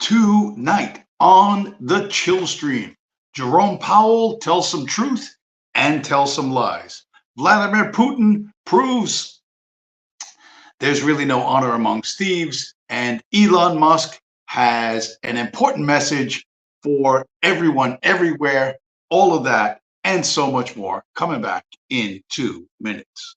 Tonight on the Chillstream, Jerome Powell tells some truth and tells some lies. Vladimir Putin proves there's really no honor amongst thieves, and Elon Musk has an important message for everyone everywhere. All of that and so much more coming back in 2 minutes.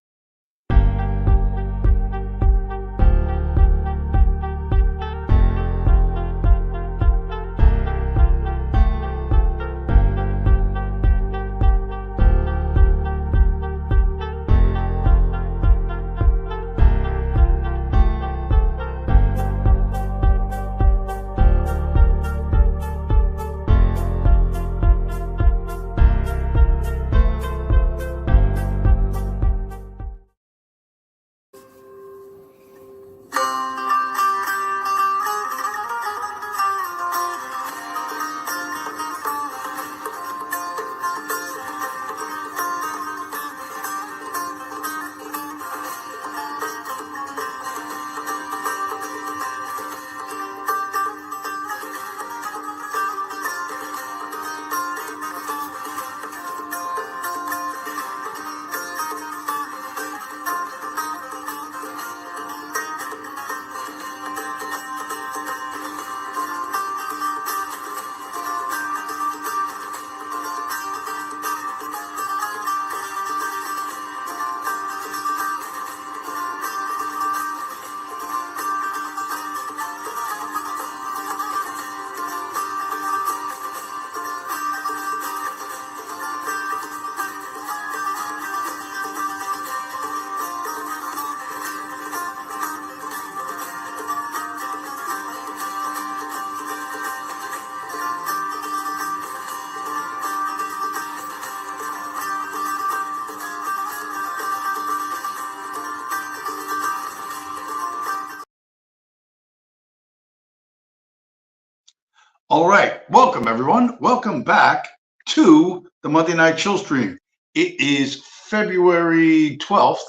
All right, welcome everyone. Welcome back to the Monday Night Chill Stream. It is February 12th,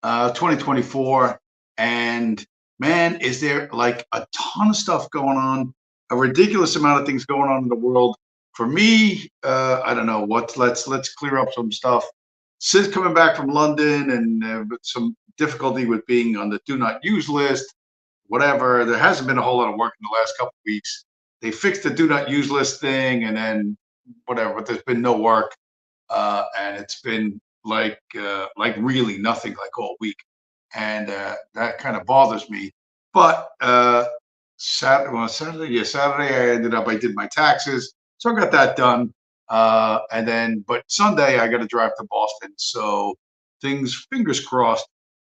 2024, and man, is there like a ton of stuff going on, a ridiculous amount of things going on in the world. For me, I don't know what. Let's clear up some stuff. Sid coming back from London and with some difficulty with being on the do not use list, whatever. There hasn't been a whole lot of work in the last couple of weeks. They fixed the do not use list thing and then whatever, but there's been no work. And it's been like really nothing like all week. And that kind of bothers me. But Saturday, I did my taxes. So I got that done. But Sunday I got to drive to Boston. So things, fingers crossed,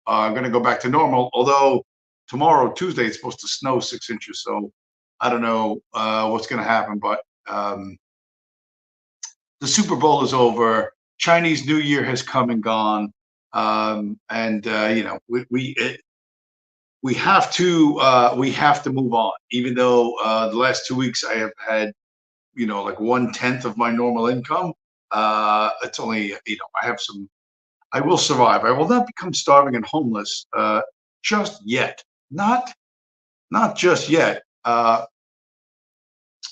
are going to go back to normal. Although tomorrow, Tuesday, it's supposed to snow 6 inches. So I don't know what's going to happen, but the Super Bowl is over. Chinese New Year has come and gone, we have to move on. Even though the last 2 weeks I have had like 1/10 of my normal income. It's only I have some. I will survive. I will not become starving and homeless just yet. Not just yet.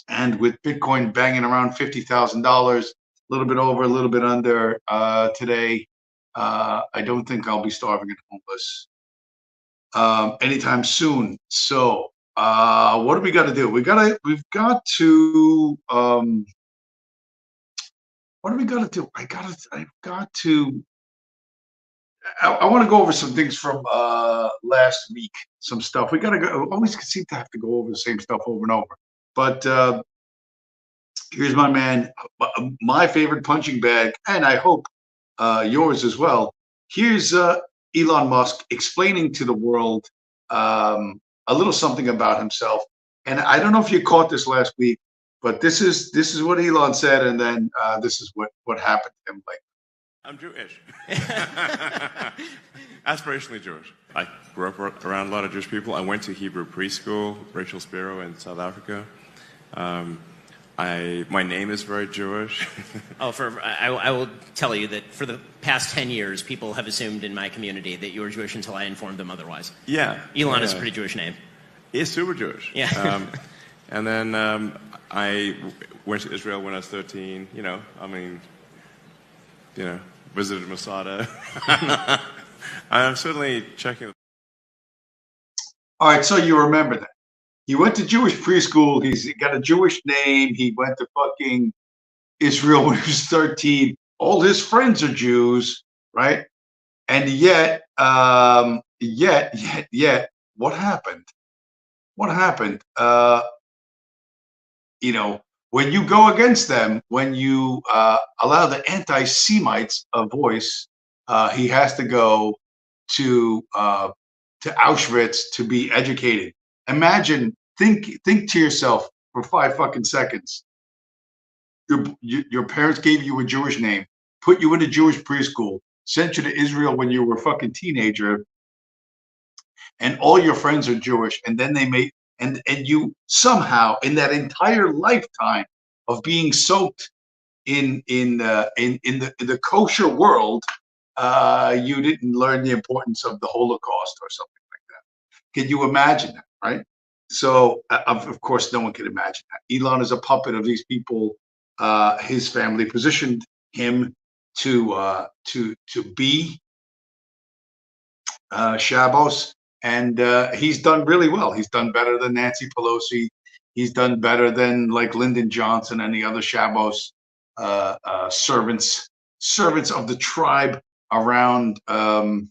And with Bitcoin banging around $50,000, a little bit over, a little bit under today, I don't think I'll be starving and homeless anytime soon. So what do we got to do? We've got to. What do we got to do? I want to go over some things from last week. Some stuff we got to go. Always seem to have to go over the same stuff over and over. But here's my man, my favorite punching bag, and I hope yours as well. Here's Elon Musk explaining to the world a little something about himself. And I don't know if you caught this last week, but this is what Elon said, and then this is what happened to him. Like, I'm Jewish. Aspirationally Jewish. I grew up around a lot of Jewish people. I went to Hebrew preschool, Rachel Spiro in South Africa. My name is very Jewish. I will tell you that for the past 10 years, people have assumed in my community that you were Jewish until I informed them otherwise. Yeah. Elon is a pretty Jewish name. He's super Jewish. Yeah. And then I went to Israel when I was 13. Visited Masada. I'm certainly checking. All right, so you remember that. He went to Jewish preschool. He's got a Jewish name. He went to fucking Israel when he was 13. All his friends are Jews, right? And yet, what happened? What happened? When you go against them, when you allow the anti-Semites a voice, he has to go to Auschwitz to be educated. Imagine, think to yourself for 5 fucking seconds. Your parents gave you a Jewish name, put you in a Jewish preschool, sent you to Israel when you were a fucking teenager, and all your friends are Jewish, and then they made and you somehow in that entire lifetime of being soaked in the kosher world, you didn't learn the importance of the Holocaust or something like that. Can you imagine that, right? So, of course, no one can imagine that. Elon is a puppet of these people. His family positioned him to be Shabos, and he's done really well. He's done better than Nancy Pelosi. He's done better than like Lyndon Johnson and the other Shabos servants of the tribe around around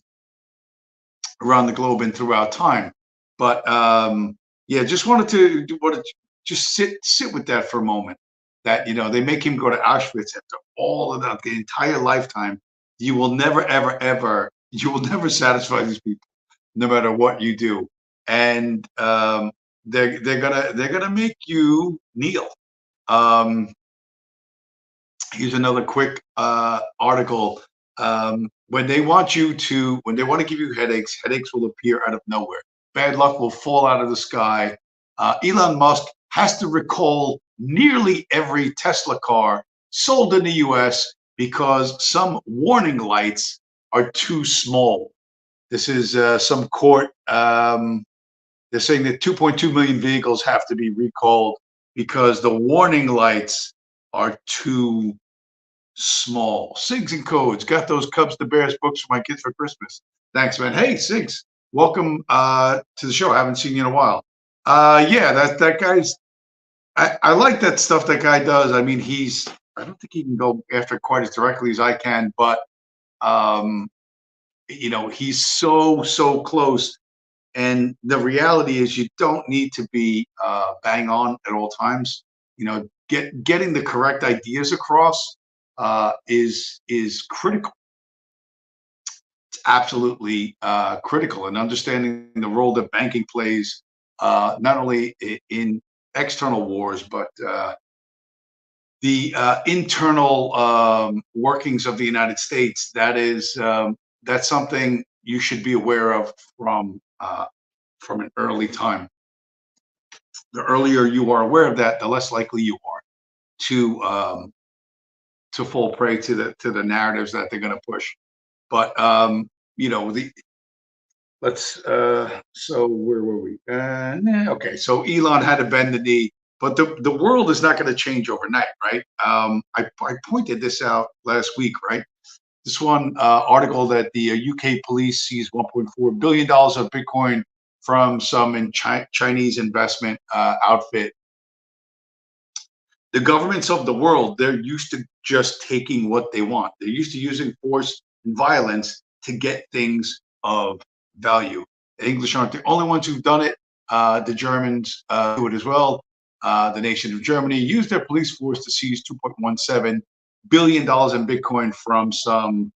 the globe and throughout time. But just wanted to just sit with that for a moment. That they make him go to Auschwitz after all of that, the entire lifetime. You will never, ever, ever. You will never satisfy these people, no matter what you do, and they're gonna make you kneel. Here's another quick article. When they want to give you headaches, headaches will appear out of nowhere. Bad luck will fall out of the sky. Elon Musk has to recall nearly every Tesla car sold in the U.S. because some warning lights are too small. This is some court. They're saying that 2.2 million vehicles have to be recalled because the warning lights are too small. Sigs and Codes got those Cubs to Bears books for my kids for Christmas. Thanks, man. Hey, Sigs, welcome to the show. I haven't seen you in a while. That guy's. I like that stuff that guy does. I mean, I don't think he can go after quite as directly as I can, but he's so close. And the reality is, you don't need to be bang on at all times. Getting the correct ideas across is critical. It's absolutely critical, and understanding the role that banking plays, not only in external wars, but the internal workings of the United States. That's something you should be aware of from an early time. The earlier you are aware of that, the less likely you are to fall prey to the narratives that they're going to push. But so where were we? Okay, so Elon had to bend the knee, but the world is not going to change overnight, right? I pointed this out last week, right? This one article that the UK police seized $1.4 billion of Bitcoin from some Chinese investment outfit. The governments of the world, they're used to just taking what they want. They're used to using force and violence to get things of value. The English aren't the only ones who've done it. The Germans do it as well. The nation of Germany used their police force to seize $2.17 billion in Bitcoin from some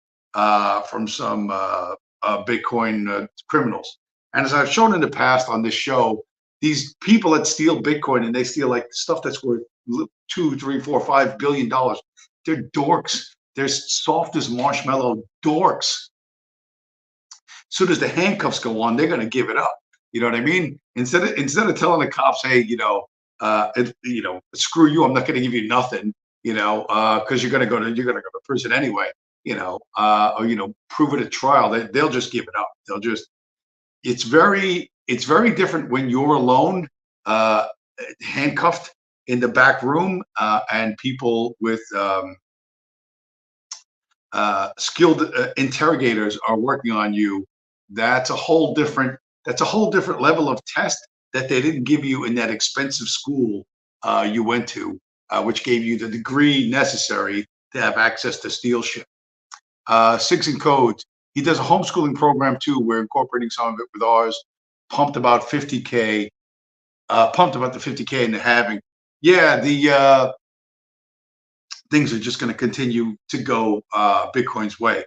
Bitcoin criminals. And as I've shown in the past on this show, these people that steal Bitcoin and they steal like stuff that's worth $2, $3, $4, $5 billion, they're dorks. They're soft as marshmallow dorks. As soon as the handcuffs go on, they're going to give it up. You know what I mean? Instead of telling the cops, hey, screw you, I'm not going to give you nothing, because you're going to go to prison anyway, or prove it at trial. They'll just give it up. It's very different when you're alone. handcuffed in the back room, and people with skilled interrogators are working on you. That's a whole different level of test that they didn't give you in that expensive school you went to, which gave you the degree necessary to have access to steal shit. Sigs and Codes. He does a homeschooling program too. We're incorporating some of it with ours. Pumped about 50K. Pumped about the 50K and the halving. Yeah, the things are just going to continue to go Bitcoin's way.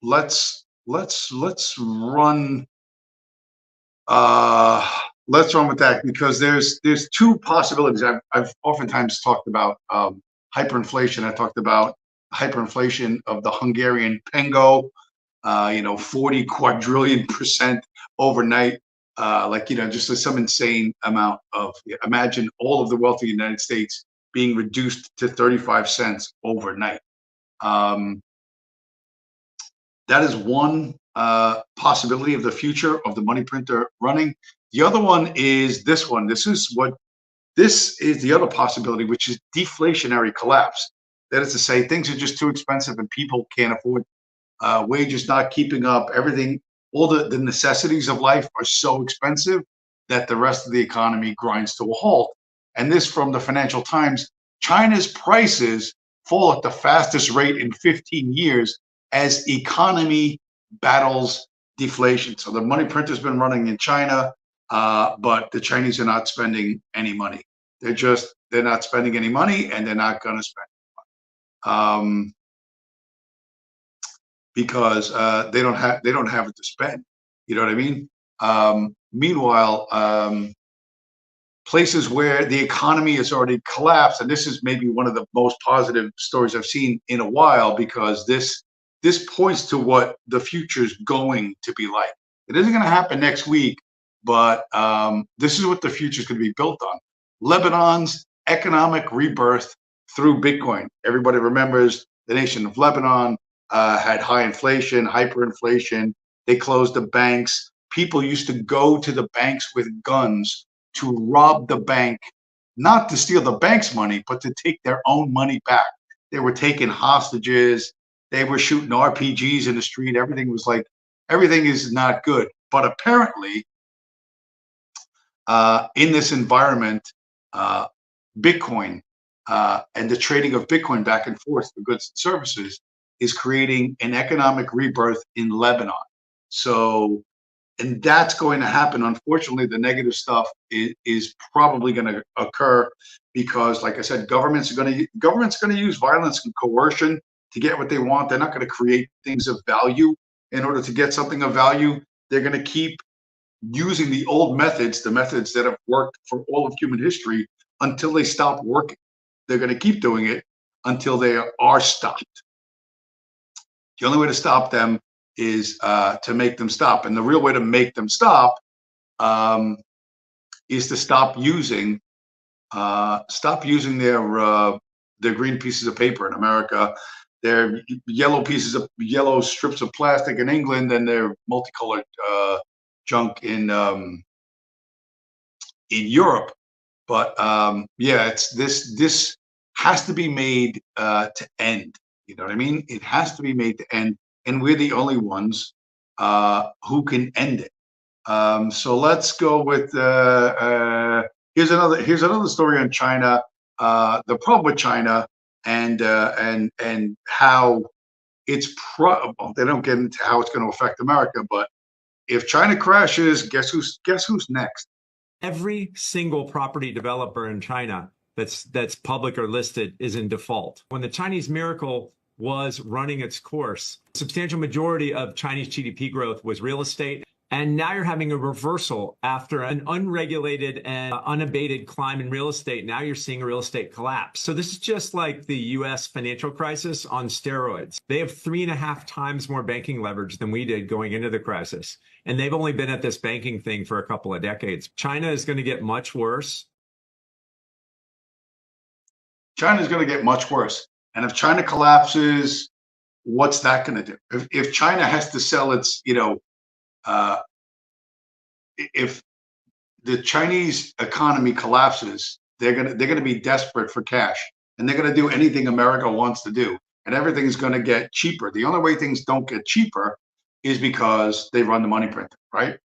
Let's run. Let's run with that, because there's two possibilities. I've oftentimes talked about hyperinflation. I talked about hyperinflation of the Hungarian pengo. 40 quadrillion % overnight. Just some insane amount of. Imagine all of the wealth of the United States being reduced to 35 cents overnight. That is one possibility of the future of the money printer running. The other one is this one. This is the other possibility, which is deflationary collapse. That is to say, things are just too expensive and people can't afford. Wages not keeping up. Everything, all the necessities of life are so expensive that the rest of the economy grinds to a halt. And this from the Financial Times. China's prices fall at the fastest rate in 15 years as economy battles deflation. So the money printer's been running in China, but the Chinese are not spending any money. They're not spending any money, and they're not going to spend. Because they don't have it to spend. You know what I mean? Meanwhile, places where the economy has already collapsed, and this is maybe one of the most positive stories I've seen in a while, because this points to what the future is going to be like. It isn't going to happen next week, but this is what the future is going to be built on. Lebanon's economic rebirth through Bitcoin. Everybody remembers the nation of Lebanon had high inflation, hyperinflation. They closed the banks. People used to go to the banks with guns to rob the bank, not to steal the bank's money, but to take their own money back. They were taking hostages. They were shooting RPGs in the street. Everything is not good. But apparently, in this environment, Bitcoin and the trading of Bitcoin back and forth for goods and services is creating an economic rebirth in Lebanon. So, and that's going to happen. Unfortunately, the negative stuff is probably going to occur because, like I said, governments are going to use violence and coercion to get what they want. They're not going to create things of value in order to get something of value. They're going to keep using the old methods, the methods that have worked for all of human history, until they stop working. They're going to keep doing it until they are stopped. The only way to stop them is to make them stop. And the real way to make them stop is to stop using their green pieces of paper in America, their yellow strips of plastic in England, and their multicolored junk in Europe. But this has to be made to end. You know what I mean? It has to be made to end, and we're the only ones who can end it. So let's go with here's another story on China. The problem with China and how it's they don't get into how it's going to affect America, but if China crashes, guess who's next? Every single property developer in China that's public or listed is in default. When the Chinese miracle was running its course, a substantial majority of Chinese GDP growth was real estate. And now you're having a reversal after an unregulated and unabated climb in real estate. Now you're seeing a real estate collapse. So this is just like the US financial crisis on steroids. They have 3.5 times more banking leverage than we did going into the crisis. And they've only been at this banking thing for a couple of decades. China is going to get much worse. China is going to get much worse. And if China collapses, what's that going to do? If China has to sell its, if the Chinese economy collapses, they're gonna be desperate for cash, and they're gonna do anything America wants to do, and everything's gonna get cheaper. The only way things don't get cheaper is because they run the money printer, right?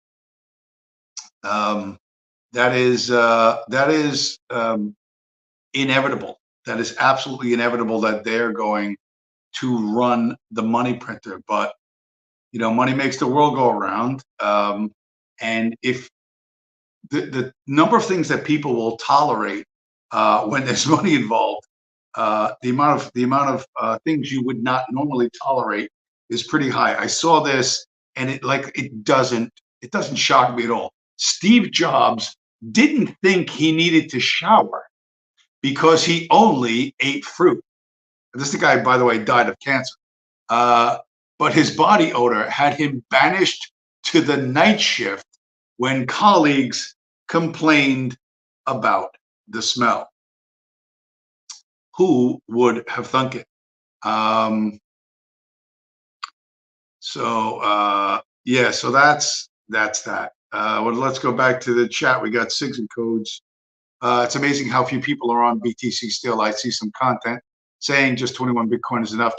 That is inevitable. That is absolutely inevitable that they're going to run the money printer. But money makes the world go around. And if the number of things that people will tolerate when there's money involved, the amount of things you would not normally tolerate is pretty high. I saw this, and it doesn't shock me at all. Steve Jobs didn't think he needed to shower because he only ate fruit. This guy, by the way, died of cancer. But his body odor had him banished to the night shift when colleagues complained about the smell. Who would have thunk it? Yeah, so that's that. Well, let's go back to the chat. We got SIGs and codes. It's amazing how few people are on BTC still. I see some content saying just 21 Bitcoin is enough.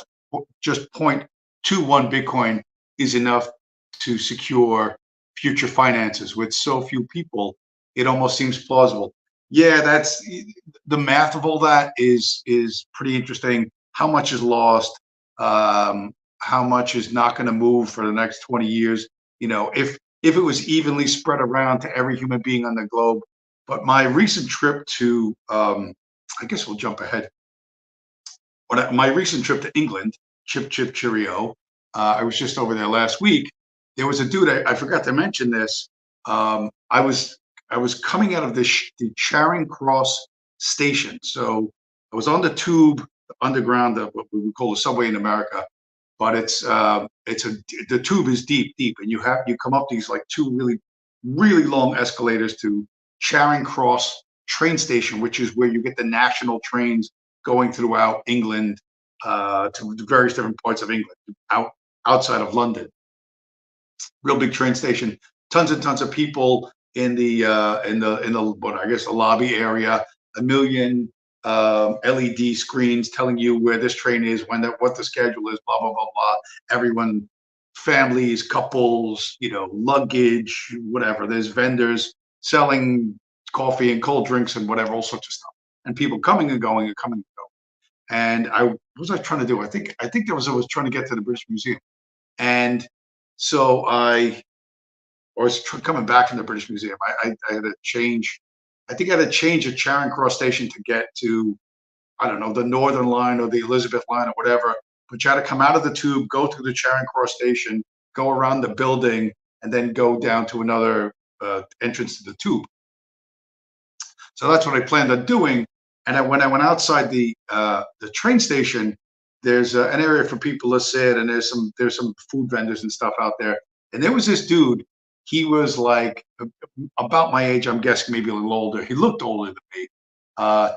Just 0.21 Bitcoin is enough to secure future finances. With so few people, it almost seems plausible. Yeah, that's the math of all that is pretty interesting. How much is lost? How much is not going to move for the next 20 years? If it was evenly spread around to every human being on the globe. But my recent trip to, I guess we'll jump ahead. My recent trip to England, chip cheerio. I was just over there last week. There was a dude. I forgot to mention this. I was coming out of the Charing Cross station. So I was on the tube, the underground, what we would call the subway in America. But the tube is deep, and you come up these like two really long escalators to Charing Cross train station, which is where you get the national trains going throughout England to various different parts of England, outside of London. Real big train station, tons and tons of people in the lobby area, a million LED screens telling you where this train is, what the schedule is, blah blah blah blah. Everyone, families, couples, luggage, whatever. There's vendors selling coffee and cold drinks and whatever, all sorts of stuff, and people coming and going and coming and going. And what was I trying to do? I think I was trying to get to the British Museum, and so I was coming back from the British Museum. I had to change. I think I had to change at Charing Cross Station to get to, I don't know, the Northern Line or the Elizabeth Line or whatever. But you had to come out of the tube, go through the Charing Cross Station, go around the building, and then go down to another entrance to the tube. So that's what I planned on doing. And when I went outside the train station, there's an area for people to sit, and there's some food vendors and stuff out there. And there was this dude. He was like about my age, I'm guessing, maybe a little older. He looked older than me.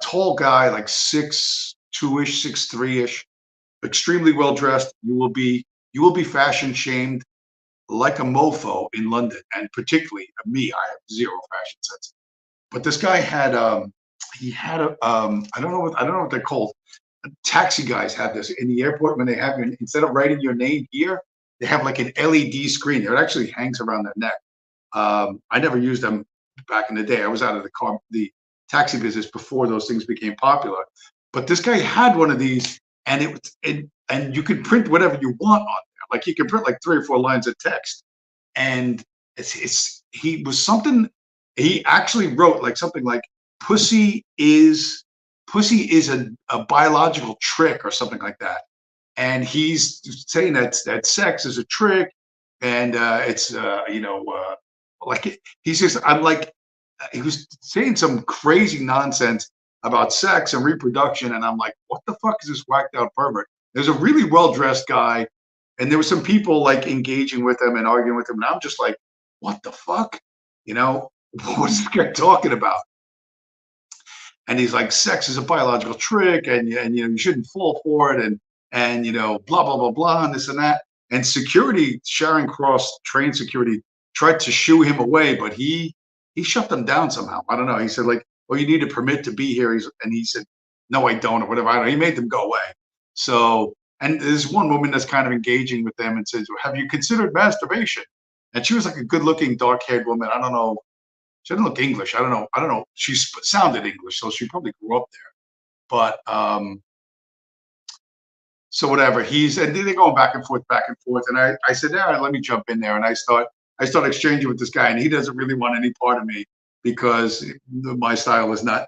Tall guy, like 6'2"-ish, 6'3"-ish, extremely well dressed. You will be fashion shamed like a mofo in London, and particularly me. I have zero fashion sense. But this guy had I don't know what they're called. Taxi guys have this in the airport when they have you, instead of writing your name here, they have like an LED screen. It actually hangs around their neck. I never used them back in the day. I was out of the taxi business before those things became popular. But this guy had one of these, and and you could print whatever you want on there. Like you could print like 3 or 4 lines of text, and he actually wrote like something like pussy is a biological trick or something like that. And he's saying that sex is a trick, and it's he says, I'm like, he was saying some crazy nonsense about sex and reproduction, and I'm like, what the fuck is this whacked out pervert? There's a really well dressed guy, and there were some people like engaging with him and arguing with him, and I'm just like, what the fuck, what's this guy talking about? And he's like, sex is a biological trick, and you shouldn't fall for it, and blah blah blah blah, and this and that. And security, Charing Cross train security, tried to shoo him away, but he he shut them down somehow. I don't know. He said like, well, you need a permit to be here. And he said, no, I don't, or whatever. I don't know. He made them go away. So, and there's one woman that's kind of engaging with them and says, well, have you considered masturbation? And she was like a good looking, dark haired woman. I don't know. She didn't look English. I don't know. I don't know. She sounded English, so she probably grew up there. But so whatever. And they're going back and forth, and I said, all right, let me jump in there, and I start exchanging with this guy, and he doesn't really want any part of me because my style is not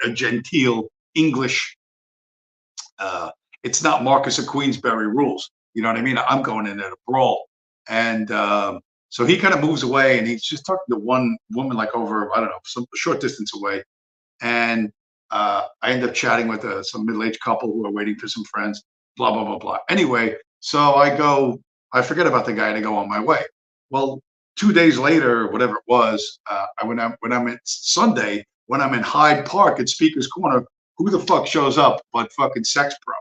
a genteel English. It's not Marcus of Queensberry rules. You know what I mean? I'm going in there to brawl, and so he kind of moves away, and he's just talking to one woman like over, I don't know, some short distance away, and I end up chatting with some middle-aged couple who are waiting for some friends. Blah blah blah blah. Anyway, so I forget about the guy, and I go on my way. Well, 2 days later, whatever it was, when I'm at Sunday, when I'm in Hyde Park at Speaker's Corner, who the fuck shows up but fucking Sex Pro?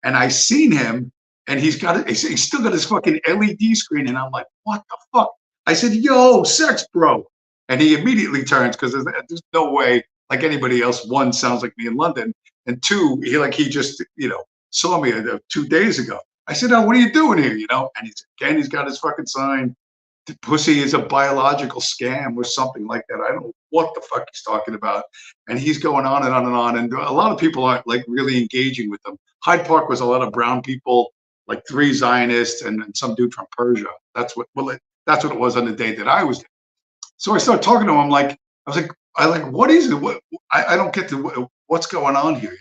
And I seen him, and he's still got his fucking LED screen, and I'm like, what the fuck? I said, yo, Sex Pro. And he immediately turns because there's no way like anybody else. One, sounds like me in London, and two, he just saw me 2 days ago. I said, oh, what are you doing here? And he's got his fucking sign. The pussy is a biological scam or something like that. I don't know what the fuck he's talking about. And he's going on and on and on. And a lot of people aren't like really engaging with them. Hyde Park was a lot of brown people, like 3 Zionists and some dude from Persia. That's what it was on the day that I was there. So I started talking to him. What is it? I don't get what's going on here,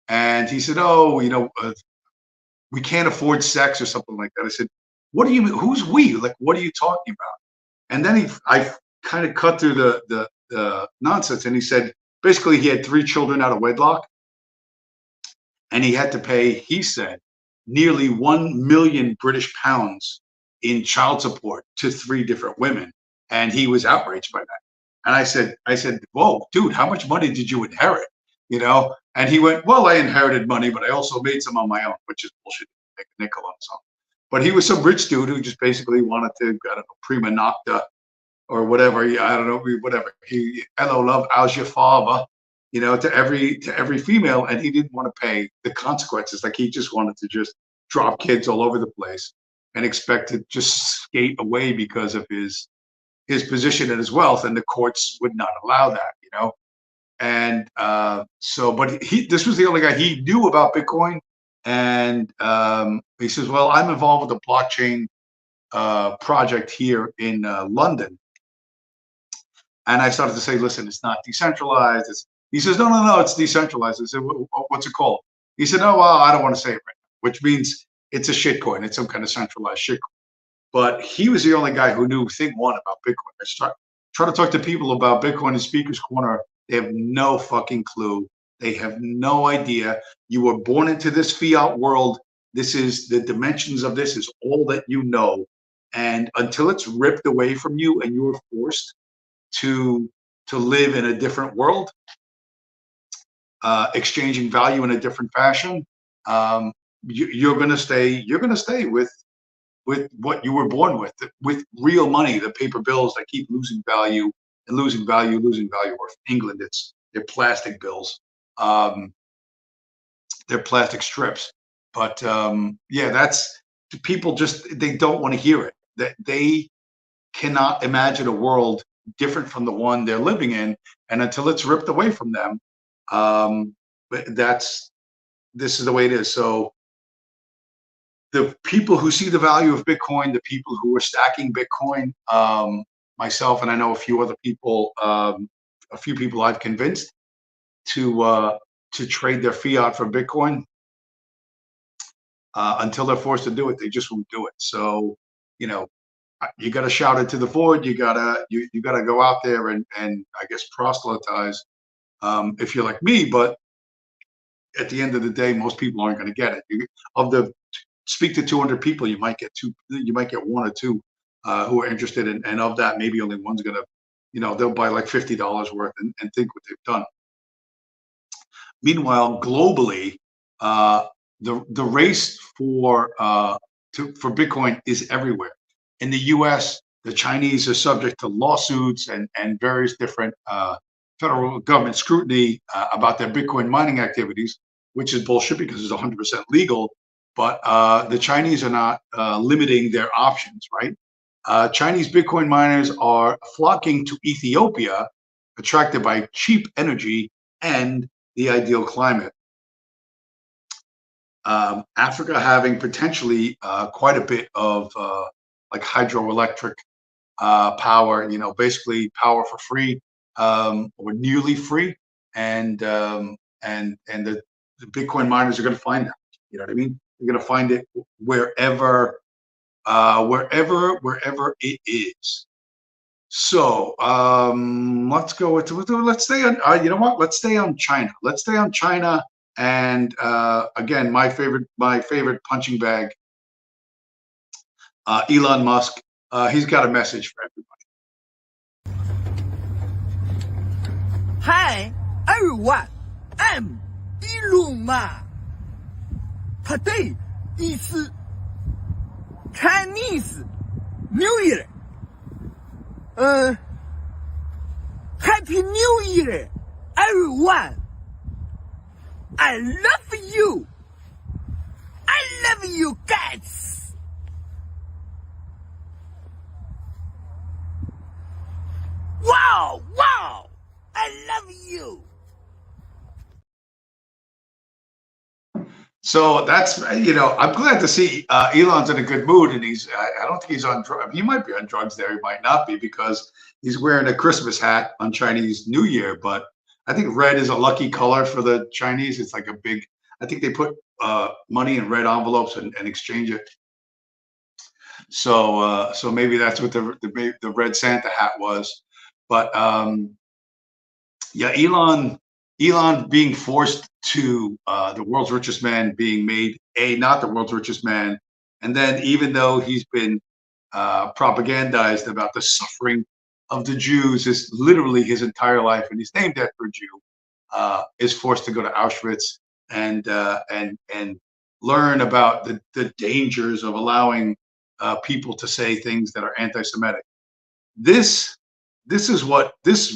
And he said, oh, we can't afford sex or something like that. I said, what do you mean? Who's we? Like, what are you talking about? And then I kind of cut through the nonsense, and he said, basically, he had 3 children out of wedlock, and he had to pay, he said, nearly 1 million British pounds in child support to 3 different women, and he was outraged by that. And I said, whoa, dude, how much money did you inherit? And he went, well, I inherited money, but I also made some on my own, which is bullshit. Make a nickel on something. But he was some rich dude who just basically wanted to, I don't know, prima nocta or whatever. I don't know, whatever. Hello, love, how's your father? To every female, and he didn't want to pay the consequences. Like, he just wanted to just drop kids all over the place and expect to just skate away because of his position and his wealth, and the courts would not allow that. And but this was the only guy he knew about Bitcoin. And he says, well, I'm involved with a blockchain project here in London. And I started to say, listen, it's not decentralized. He says, no, it's decentralized. I said, what's it called? He said, oh, well, I don't want to say it right now, which means it's a shit coin. It's some kind of centralized shit coin. But he was the only guy who knew thing one about Bitcoin. I try to talk to people about Bitcoin in Speaker's Corner. They have no fucking clue. They have no idea. You were born into this fiat world. This is the dimensions of this is all that you know. And until it's ripped away from you and you're forced to live in a different world, exchanging value in a different fashion, you're going to stay with what you were born with real money, the paper bills that keep losing value and losing value. Or in England, they're plastic bills. They're plastic strips. But yeah, that's people they don't want to hear it. That they cannot imagine a world different from the one they're living in, and until it's ripped away from them, this is the way it is. So the people who see the value of Bitcoin, the people who are stacking Bitcoin, myself, and I know a few other people, a few people I've convinced to trade their fiat for Bitcoin. Until they're forced to do it, they just won't do it. So, you got to shout it to the void. You gotta go out there and I guess proselytize if you're like me. But at the end of the day, most people aren't going to get it. Speak to 200 people, you might get 1 or 2 who are interested, and of that, maybe only one's going to, they'll buy like $50 worth and think what they've done. Meanwhile, globally, the race for Bitcoin is everywhere. In the U.S., the Chinese are subject to lawsuits and various different federal government scrutiny about their Bitcoin mining activities, which is bullshit because it's 100% legal. But the Chinese are not limiting their options, right? Chinese Bitcoin miners are flocking to Ethiopia, attracted by cheap energy and the ideal climate. Africa having potentially quite a bit of like hydroelectric power, basically power for free or nearly free, and the Bitcoin miners are going to find that. You know what I mean? They're going to find it wherever it is. So let's go with let's stay on. You know what? Let's stay on China. Let's stay on China. And again, my favorite punching bag, Elon Musk. He's got a message for everybody. Hi, everyone. I'm Elon Musk. Today is Chinese New Year. Happy New Year, everyone. I love you. I love you guys. Wow, wow. I love you. So that's, I'm glad to see Elon's in a good mood, and I don't think he's on drugs. He might be on drugs there. He might not be, because he's wearing a Christmas hat on Chinese New Year. But I think red is a lucky color for the Chinese. It's like I think they put money in red envelopes and exchange it. So maybe that's what the red Santa hat was. But yeah, Elon being forced to the world's richest man being made not the world's richest man. And then even though he's been propagandized about the suffering of the Jews is literally his entire life, and he's named after a Jew, is forced to go to Auschwitz and learn about the dangers of allowing people to say things that are anti-Semitic. This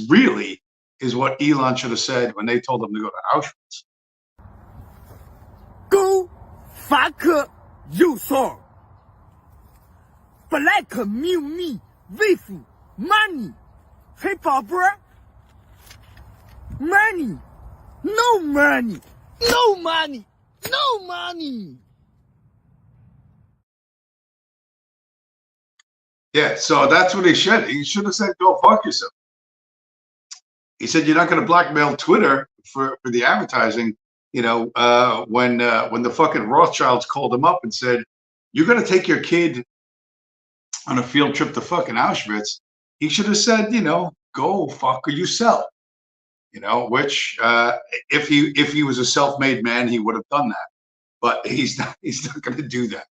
really is what Elon should have said when they told him to go to Auschwitz. Go fuck yourself. Black me with money. Hey, Papa. Money. No money. No money. No money. Yeah, so that's what he should. He should have said, "Go fuck yourself." He said, "You're not going to blackmail Twitter for the advertising." When the fucking Rothschilds called him up and said, "You're going to take your kid on a field trip to fucking Auschwitz," he should have said, "Go fuck yourself." Which if he was a self-made man, he would have done that. But he's not going to do that.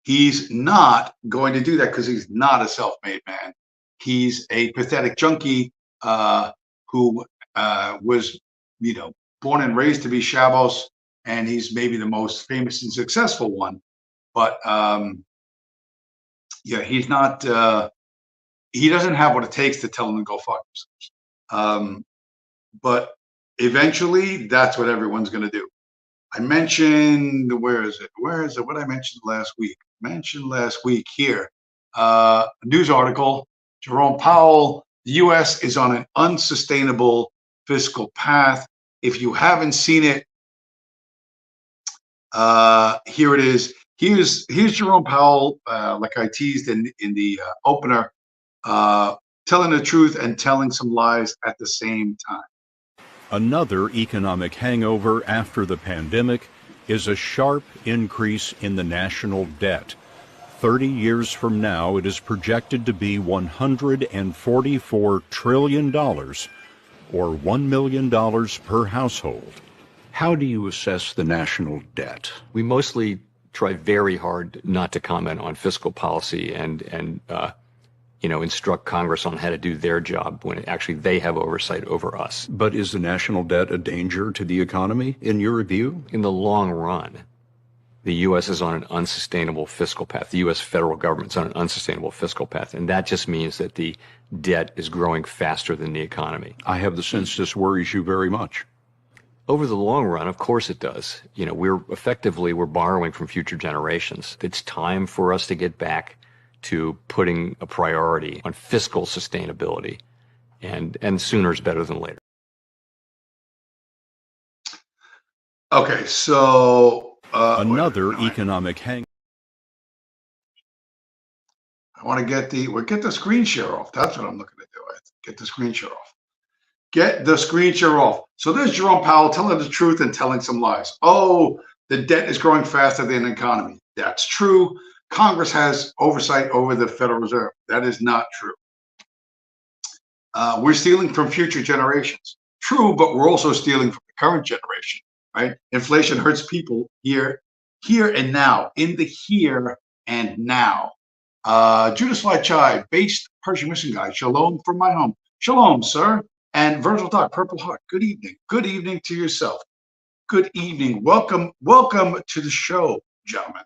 He's not going to do that because he's not a self-made man. He's a pathetic junkie who was, born and raised to be Shabos, and he's maybe the most famous and successful one. But yeah, he's not. He doesn't have what it takes to tell them to go fuck themselves. But eventually, that's what everyone's going to do. I mentioned, where is it? What I mentioned last week? Here. A news article, Jerome Powell, the U.S. is on an unsustainable fiscal path. If you haven't seen it, here it is. Here's Jerome Powell, like I teased in the opener, telling the truth and telling some lies at the same time. Another economic hangover after the pandemic is a sharp increase in the national debt. 30 years from now, it is projected to be $144 trillion, or $1 million per household. How do you assess the national debt? We mostly try very hard not to comment on fiscal policy and instruct Congress on how to do their job when actually they have oversight over us. But is the national debt a danger to the economy, in your view? In the long run, The U.S. is on an unsustainable fiscal path. The U.S. federal government's on an unsustainable fiscal path. And that just means that the debt is growing faster than the economy. I have the sense this worries you very much. Over the long run, of course it does. You know, we're borrowing from future generations. It's time for us to get back to putting a priority on fiscal sustainability. And sooner is better than later. Okay, so Another economic hang. I want to get the screen share off. That's what I'm looking to do. Get the screen share off. Get the screen share off. So there's Jerome Powell telling the truth and telling some lies. Oh, the debt is growing faster than the economy. That's true. Congress has oversight over the Federal Reserve. That is not true. We're stealing from future generations. True, but we're also stealing from the current generation, right? Inflation hurts people here and now, in the here and now. Judas Fly Chai, based Persian Mission Guy. Shalom from my home. Shalom, sir. And Virgil Doc, Purple Heart. Good evening. Good evening to yourself. Good evening. Welcome to the show, gentlemen.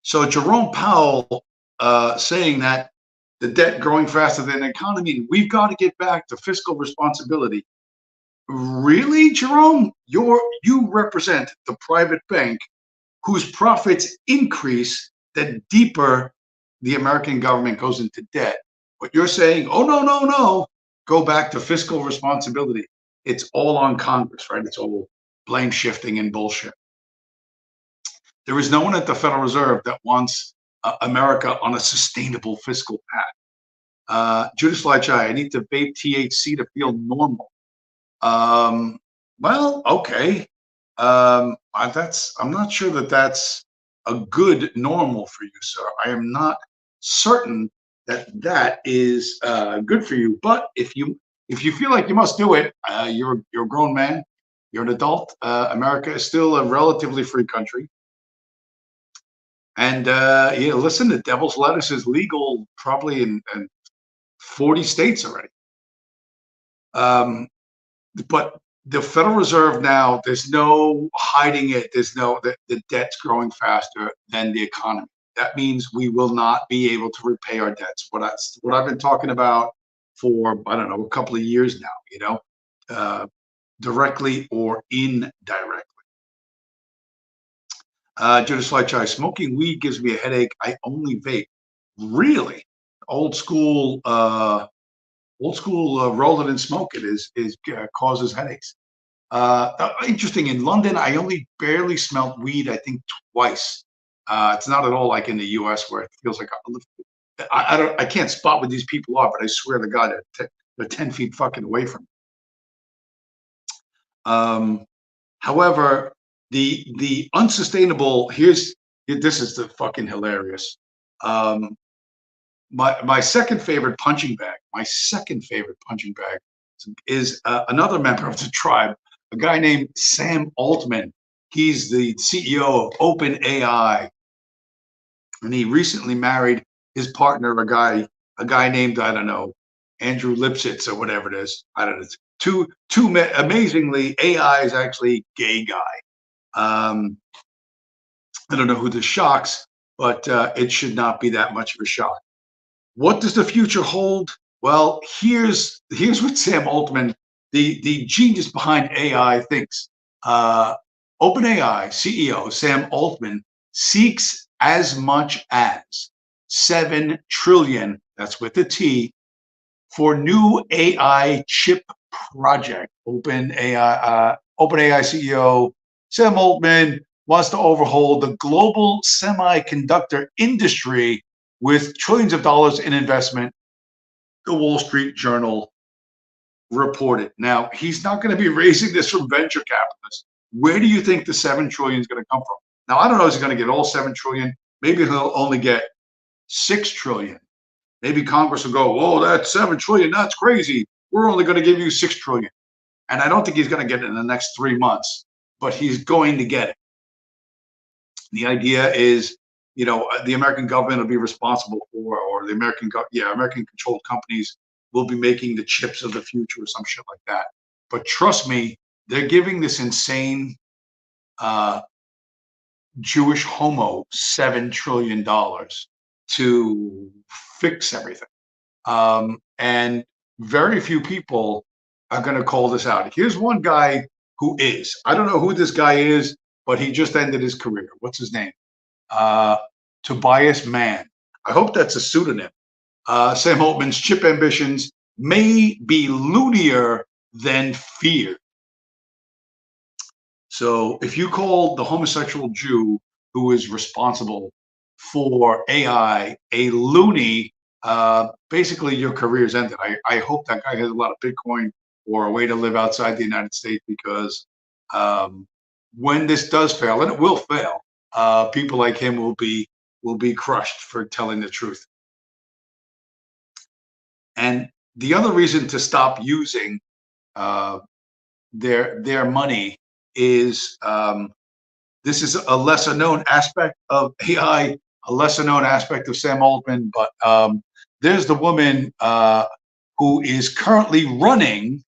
So Jerome Powell saying that the debt growing faster than the economy, we've got to get back to fiscal responsibility. Really, Jerome? You represent the private bank whose profits increase the deeper the American government goes into debt. But you're saying, oh, no, go back to fiscal responsibility. It's all on Congress, right? It's all blame shifting and bullshit. There is no one at the Federal Reserve that wants America on a sustainable fiscal path. Judas Flychai, I need to vape THC to feel normal. Well, okay. I'm not sure that that's a good normal for you, sir. I am not certain that is good for you. But if you feel like you must do it, you're a grown man. You're an adult. America is still a relatively free country. And listen, the devil's lettuce is legal probably in 40 states already. But the Federal Reserve now, there's no hiding it. There's no the debt's growing faster than the economy. That means we will not be able to repay our debts. What I've been talking about for, I don't know, a couple of years now, directly or indirectly. Judas Flychai, smoking weed gives me a headache. I only vape. Really? Old school roll it and smoke it is causes headaches. Interesting. In London, I only barely smelt weed, I think twice. It's not at all like in the U.S. where it feels like I can't spot what these people are, but I swear to God, they're 10 feet fucking away from me. However, the unsustainable, this is the fucking hilarious. My second favorite punching bag is another member of the tribe, a guy named Sam Altman. He's the CEO of OpenAI, and he recently married his partner, a guy named, I don't know, Andrew Lipsitz or whatever it is. I don't know. Amazingly, AI is actually a gay guy. I don't know who this shocks, but it should not be that much of a shock. What does the future hold? Well, here's what Sam Altman, the genius behind AI, thinks. OpenAI CEO Sam Altman seeks as much as $7 trillion, that's with the T, for new AI chip project. OpenAI CEO Sam Altman wants to overhaul the global semiconductor industry with trillions of dollars in investment, the Wall Street Journal reported. Now, he's not going to be raising this from venture capitalists. Where do you think the $7 trillion is going to come from? Now, I don't know if he's going to get all $7 trillion. Maybe he'll only get $6 trillion. Maybe Congress will go, whoa, that's $7 trillion. That's crazy. We're only going to give you $6 trillion. And I don't think he's going to get it in the next 3 months, but he's going to get it. The idea is, the American government will be responsible for, or the American controlled companies will be making the chips of the future or some shit like that. But trust me, they're giving this insane Jewish homo $7 trillion to fix everything. And very few people are going to call this out. Here's one guy who is. I don't know who this guy is, but he just ended his career. What's his name? Tobias Mann. I hope that's a pseudonym. Sam Altman's chip ambitions may be loonier than feared. So if you call the homosexual Jew who is responsible for AI a loony, basically your career's ended. I hope that guy has a lot of Bitcoin or a way to live outside the United States, because when this does fail, and it will fail, people like him will be crushed for telling the truth. And the other reason to stop using their money is this is a lesser known aspect of AI, a lesser known aspect of Sam Altman, but there's the woman who is currently running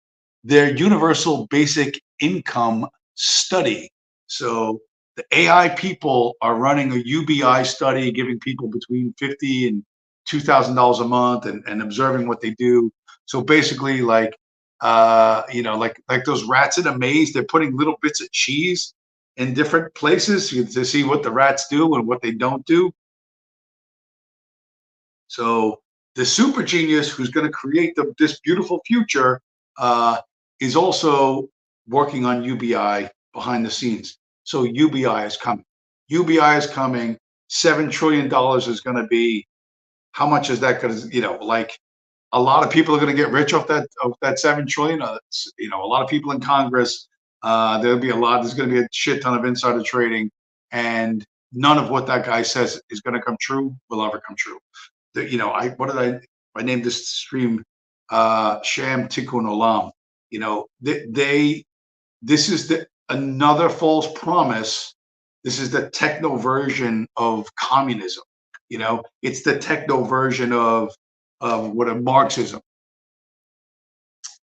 their universal basic income study. So the AI people are running a UBI study, giving people between $50 and $2,000 a month and observing what they do. So basically, like, like those rats in a maze, they're putting little bits of cheese in different places to see what the rats do and what they don't do. So the super genius who's going to create this beautiful future is also working on UBI behind the scenes. So UBI is coming. UBI is coming. $7 trillion is going to be. How much is that going to, like, a lot of people are going to get rich off that 7 trillion. A lot of people in Congress, there's going to be a shit ton of insider trading, and none of what that guy says is going to come true, will ever come true. I named this stream, Sham, Tikun, Olam. This is another false promise. This is the techno version of communism. It's the techno version of what a Marxism.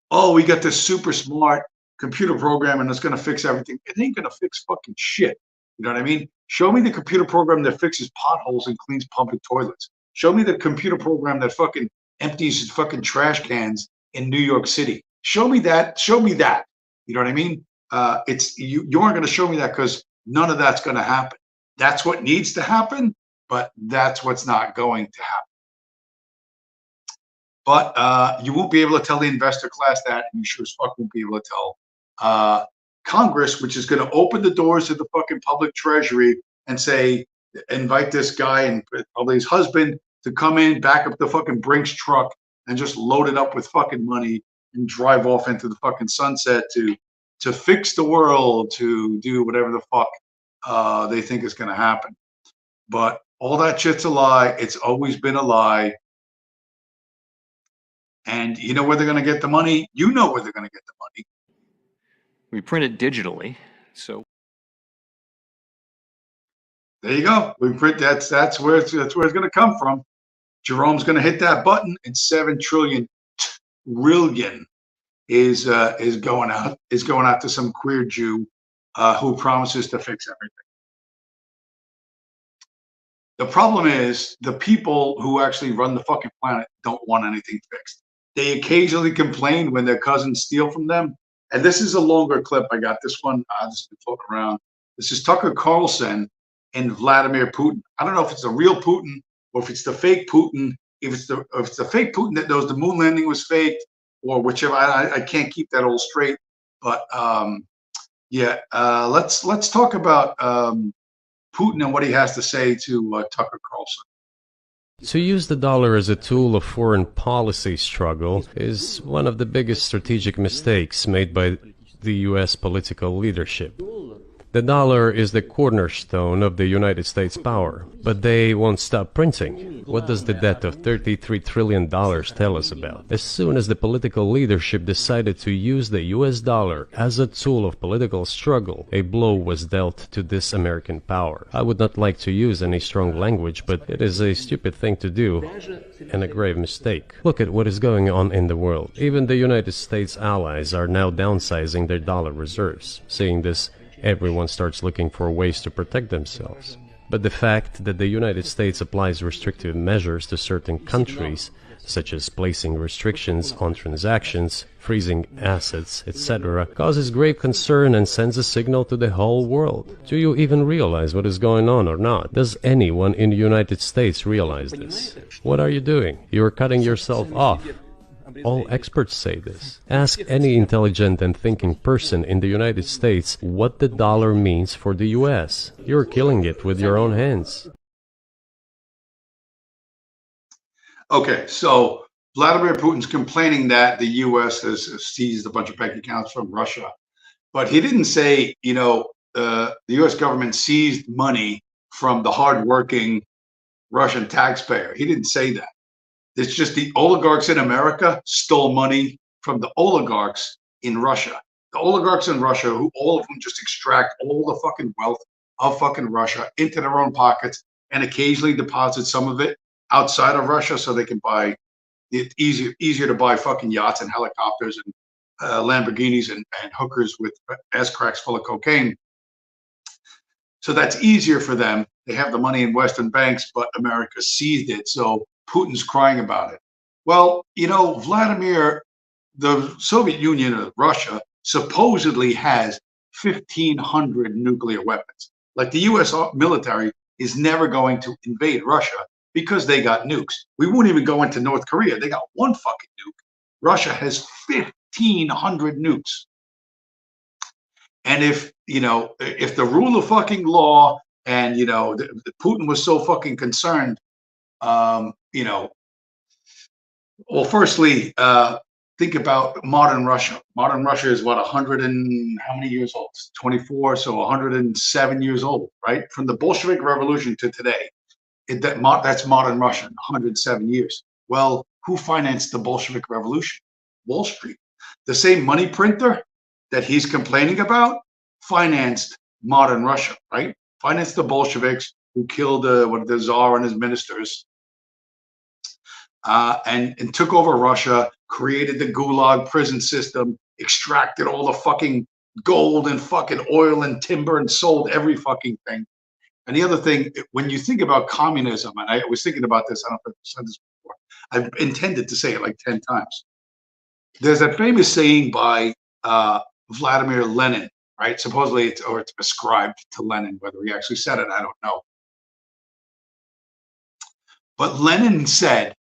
Oh, we got this super smart computer program and it's going to fix everything. It ain't going to fix fucking shit. You know what I mean? Show me the computer program that fixes potholes and cleans public toilets. Show me the computer program that fucking empties fucking trash cans in New York City. Show me that. Show me that. You know what I mean? You aren't going to show me that, because none of that's going to happen. That's what needs to happen, but that's what's not going to happen. But you won't be able to tell the investor class that, and you sure as fuck won't be able to tell Congress, which is going to open the doors to the fucking public treasury and say, invite this guy and probably his husband to come in, back up the fucking Brinks truck, and just load it up with fucking money and drive off into the fucking sunset to fix the world, to do whatever the fuck they think is going to happen. But all that shit's a lie. It's always been a lie. And you know where they're going to get the money? You know where they're going to get the money. We print it digitally, so there you go. We print that's where it's going to come from. Jerome's going to hit that button, and 7 trillion is going out to some queer Jew who promises to fix everything. The problem is the people who actually run the fucking planet don't want anything fixed. They occasionally complain when their cousins steal from them. And this is a longer clip. I got this one. I've just been floating around. This is Tucker Carlson and Vladimir Putin. I don't know if it's the real Putin or if it's the fake Putin. If it's the fake Putin that knows the moon landing was faked, or whichever. I can't keep that all straight. But let's talk about Putin and what he has to say to Tucker Carlson. To use the dollar as a tool of foreign policy struggle is one of the biggest strategic mistakes made by the U.S. political leadership. The dollar is the cornerstone of the United States power, but they won't stop printing. What does the debt of $33 trillion tell us about? As soon as the political leadership decided to use the US dollar as a tool of political struggle, a blow was dealt to this American power. I would not like to use any strong language, but it is a stupid thing to do and a grave mistake. Look at what is going on in the world. Even the United States allies are now downsizing their dollar reserves. Seeing this, everyone starts looking for ways to protect themselves. But the fact that the United States applies restrictive measures to certain countries, such as placing restrictions on transactions, freezing assets, etc., causes grave concern and sends a signal to the whole world. Do you even realize what is going on or not? Does anyone in the United States realize this? What are you doing? You are cutting yourself off. All experts say this. Ask any intelligent and thinking person in the United States what the dollar means for the US. You're killing it with your own hands. Okay, so Vladimir Putin's complaining that the U.S. has seized a bunch of bank accounts from Russia, but he didn't say, the U.S. government seized money from the hardworking Russian taxpayer. He didn't say that. It's just the oligarchs in America stole money from the oligarchs in Russia. The oligarchs in Russia, who all of them just extract all the fucking wealth of fucking Russia into their own pockets and occasionally deposit some of it outside of Russia so they can buy it easier to buy fucking yachts and helicopters and Lamborghinis and hookers with ass cracks full of cocaine. So that's easier for them. They have the money in Western banks, but America seized it. So Putin's crying about it. Well, Vladimir, the Soviet Union or Russia supposedly has 1,500 nuclear weapons. Like the U.S. military is never going to invade Russia because they got nukes. We won't even go into North Korea. They got one fucking nuke. Russia has 1,500 nukes. And if the rule of fucking law and, Putin was so fucking concerned, well, firstly, think about modern Russia. Modern Russia is what, 100 and how many years old? 24, so 107 years old, right? From the Bolshevik Revolution to today. That's modern Russia, 107 years. Well, who financed the Bolshevik Revolution? Wall Street. The same money printer that he's complaining about financed modern Russia, right? Financed the Bolsheviks who killed the Tsar and his ministers, and took over Russia, created the Gulag prison system, extracted all the fucking gold and fucking oil and timber and sold every fucking thing. And the other thing, when you think about communism, and I was thinking about this, I don't know if I've said this before, I've intended to say it like 10 times. There's that famous saying by Vladimir Lenin, right? Supposedly it's ascribed to Lenin. Whether he actually said it, I don't know. But Lenin said,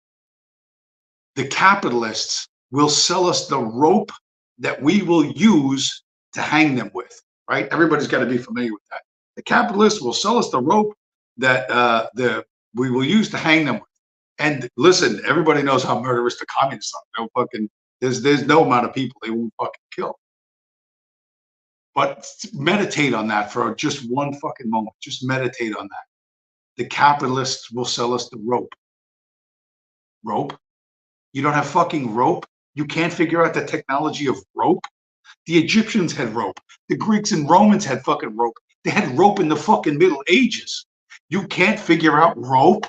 the capitalists will sell us the rope that we will use to hang them with, right? Everybody's got to be familiar with that. The capitalists will sell us the rope that we will use to hang them with. And listen, everybody knows how murderous the communists are. There's no amount of people they won't fucking kill. But meditate on that for just one fucking moment. Just meditate on that. The capitalists will sell us the rope. Rope? You don't have fucking rope? You can't figure out the technology of rope? The Egyptians had rope. The Greeks and Romans had fucking rope. They had rope in the fucking Middle Ages. You can't figure out rope?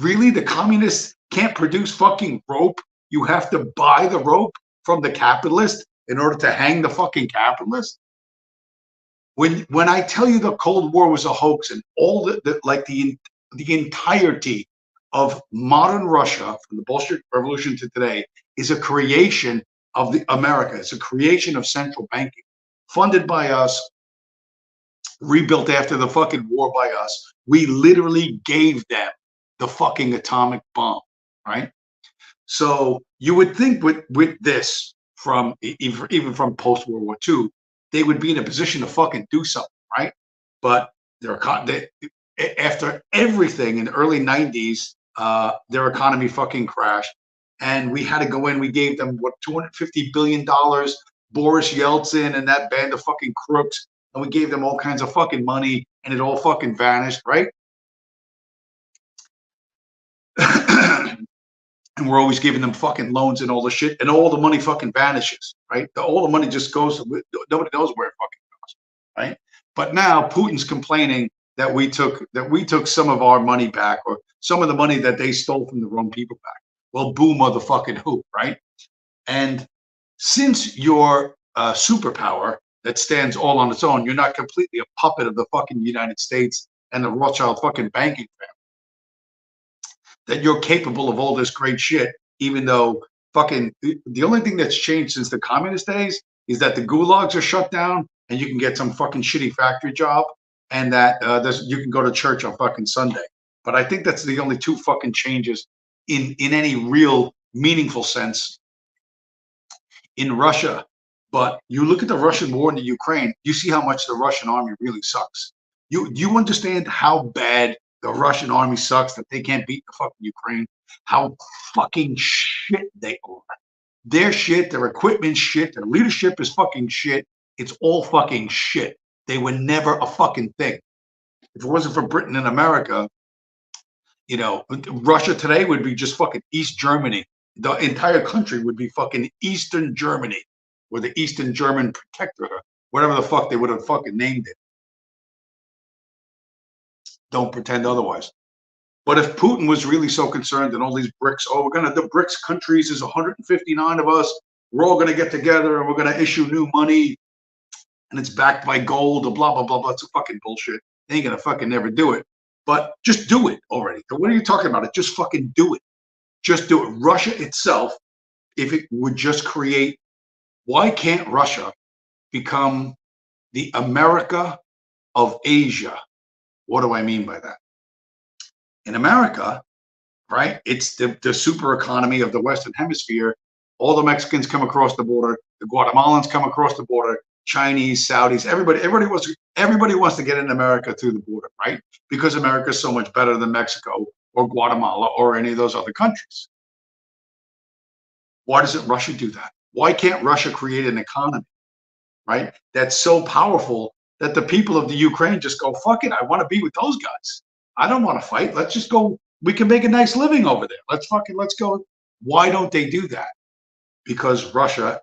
Really? The communists can't produce fucking rope? You have to buy the rope from the capitalist in order to hang the fucking capitalist? When I tell you the Cold War was a hoax and all the entirety of modern Russia from the Bolshevik Revolution to today is a creation of America. It's a creation of central banking, funded by us, rebuilt after the fucking war by us. We literally gave them the fucking atomic bomb, right? So you would think with this, from even from post World War II, they would be in a position to fucking do something, right? But after everything in the early 90s, their economy fucking crashed, and we had to go in. We gave them $250 billion, Boris Yeltsin and that band of fucking crooks, and we gave them all kinds of fucking money, and it all fucking vanished, right? And we're always giving them fucking loans and all the shit, and all the money fucking vanishes, right? All the money just goes. Nobody knows where it fucking goes, right? But now Putin's complaining that we took some of our money back, or some of the money that they stole from the wrong people back. Well, boo motherfucking who, right? And since you're a superpower that stands all on its own. You're not completely a puppet of the fucking United States and the Rothschild fucking banking family. That you're capable of all this great shit, even though fucking the only thing that's changed since the communist days is that the gulags are shut down and you can get some fucking shitty factory job, and that you can go to church on fucking Sunday. But I think that's the only two fucking changes in any real meaningful sense in Russia. But you look at the Russian war in the Ukraine, you see how much the Russian army really sucks. You understand how bad the Russian army sucks, that they can't beat the fucking Ukraine, how fucking shit they are. Their shit, their equipment shit, their leadership is fucking shit. It's all fucking shit. They were never a fucking thing. If it wasn't for Britain and America, you know, Russia today would be just fucking East Germany. The entire country would be fucking Eastern Germany, or the Eastern German Protectorate, whatever the fuck they would have fucking named it. Don't pretend otherwise. But if Putin was really so concerned and all these BRICS, the BRICS countries is 159 of us, we're all gonna get together and we're gonna issue new money and it's backed by gold, blah, blah, blah, blah. It's a fucking bullshit. They ain't gonna fucking never do it. But just do it already. What are you talking about? It just fucking do it. Just do it. Russia itself, if it would just create, why can't Russia become the America of Asia? What do I mean by that? In America, right, it's the super economy of the Western Hemisphere. All the Mexicans come across the border. The Guatemalans come across the border. Chinese, Saudis, everybody wants to get in America through the border, right? Because America is so much better than Mexico or Guatemala or any of those other countries. Why doesn't Russia do that? Why can't Russia create an economy, right, that's so powerful that the people of the Ukraine just go, fuck it, I want to be with those guys. I don't want to fight. Let's just go. We can make a nice living over there. Let's go. Why don't they do that? Because Russia,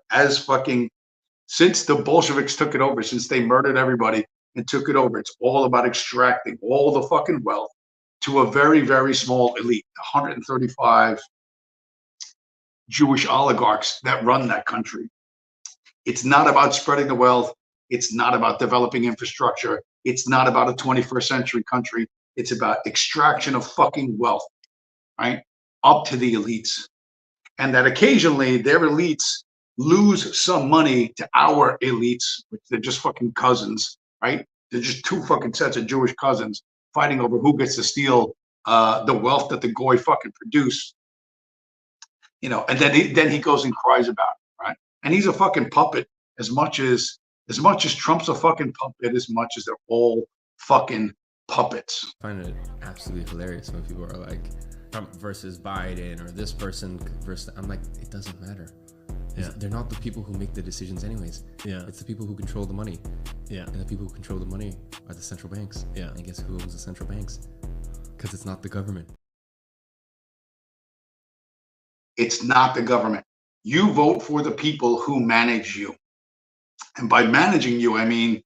since the Bolsheviks took it over, since they murdered everybody and took it over, it's all about extracting all the fucking wealth to a very, very small elite, 135 Jewish oligarchs that run that country. It's not about spreading the wealth. It's not about developing infrastructure. It's not about a 21st century country. It's about extraction of fucking wealth, right? Up to the elites. And that occasionally their elites lose some money to our elites, which they're just fucking cousins, right? They're just two fucking sets of Jewish cousins fighting over who gets to steal the wealth that the goy fucking produce. You know, and then he goes and cries about it, right? And he's a fucking puppet as much as Trump's a fucking puppet, as much as they're all fucking puppets. I find it absolutely hilarious when people are like, Trump versus Biden or this person versus, I'm like, it doesn't matter. Yeah. They're not the people who make the decisions anyways. Yeah. It's the people who control the money. Yeah. And the people who control the money are the central banks. Yeah. And guess who owns the central banks? Because it's not the government. It's not the government. You vote for the people who manage you. And by managing you, I mean,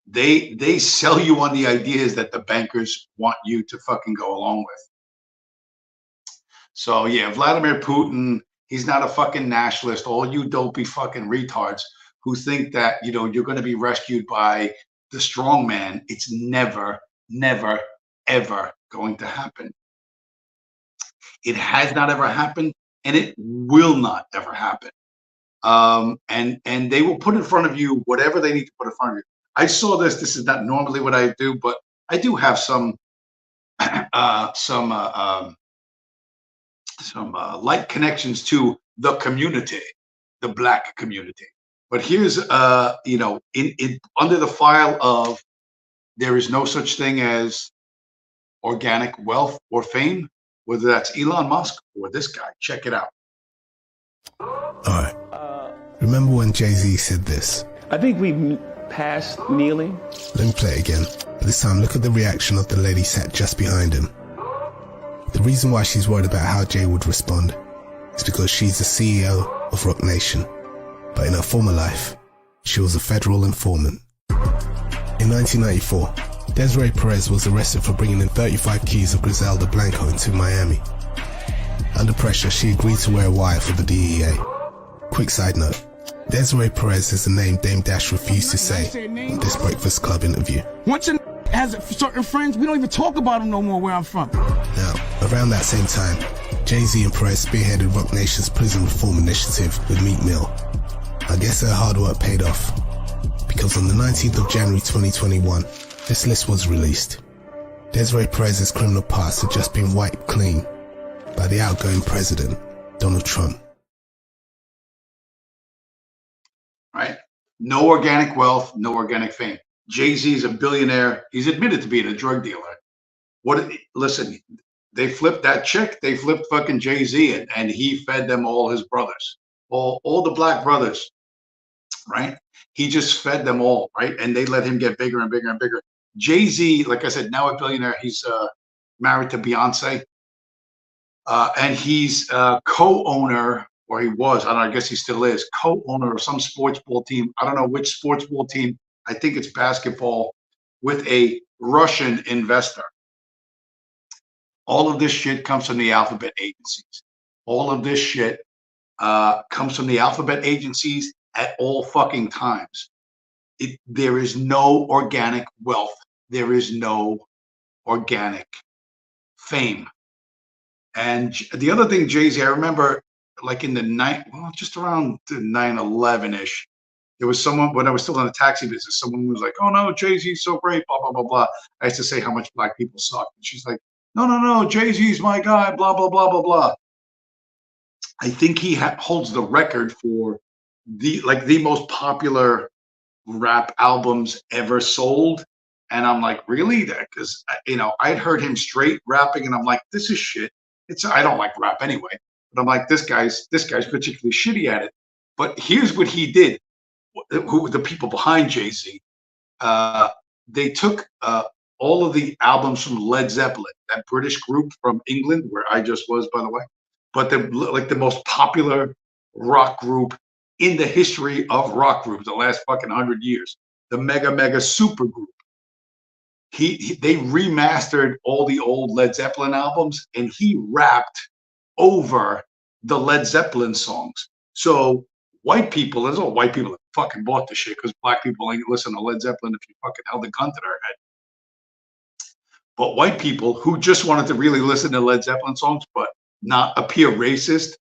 they sell you on the ideas that the bankers want you to fucking go along with. So yeah, Vladimir Putin, he's not a fucking nationalist. All you dopey fucking retards who think that, you know, you're going to be rescued by the strong man. It's never, never, ever going to happen. It has not ever happened, and it will not ever happen. And they will put in front of you whatever they need to put in front of you. I saw this. This is not normally what I do, but I do have some light connections to the community, the black community. But here's you know, in under the file of there is no such thing as organic wealth or fame, whether that's Elon Musk or this guy. Check it out. All right. Remember when Jay-Z said this? I think we passed kneeling. Let me play it again. This time, look at the reaction of the lady sat just behind him. The reason why she's worried about how Jay would respond is because she's the CEO of Rock Nation. But in her former life, she was a federal informant. In 1994, Desiree Perez was arrested for bringing in 35 keys of Griselda Blanco into Miami. Under pressure, she agreed to wear a wire for the DEA. Quick side note, Desiree Perez is the name Dame Dash refused to say on this Breakfast Club interview. Once a has certain friends, we don't even talk about them no more where I'm from. Now, around that same time, Jay-Z and Perez spearheaded Roc Nation's prison reform initiative with Meek Mill. I guess their hard work paid off, because on the 19th of January 2021, this list was released. Desiree Perez's criminal past had just been wiped clean by the outgoing president, Donald Trump. Right? No organic wealth, no organic fame. Jay-Z is a billionaire. He's admitted to being a drug dealer. Listen, they flipped that chick. They flipped fucking Jay-Z, and he fed them all his brothers, all the black brothers, right? He just fed them all, right? And they let him get bigger and bigger and bigger. Jay-Z, like I said, now a billionaire. He's married to Beyonce, and he's co-owner, or he was, I don't know, I guess he still is, co-owner of some sports ball team. I don't know which sports ball team. I think it's basketball, with a Russian investor. All of this shit comes from the alphabet agencies. All of this shit comes from the alphabet agencies at all fucking times. There is no organic wealth. There is no organic fame. And the other thing, Jay-Z, I remember like in the just around the 9/11-ish, there was someone, when I was still in the taxi business, someone was like, "Oh no, Jay-Z's so great, blah, blah, blah, blah." I used to say how much black people suck. And she's like, no, Jay-Z's my guy, blah, blah, blah, blah, blah. I think he holds the record for the most popular rap albums ever sold. And I'm like, really? Because, I'd heard him straight rapping, and I'm like, this is shit. I don't like rap anyway. But I'm like, this guy's particularly shitty at it. But here's what he did. Who were the people behind Jay-Z? They took all of the albums from Led Zeppelin, that British group from England, where I just was, by the way, but the most popular rock group in the history of rock groups, the last fucking 100 years, the mega super group. They remastered all the old Led Zeppelin albums, and he rapped over the Led Zeppelin songs. So white people, there's all white people that fucking bought the shit, because black people ain't listen to Led Zeppelin if you fucking held a gun to their head. But white people who just wanted to really listen to Led Zeppelin songs but not appear racist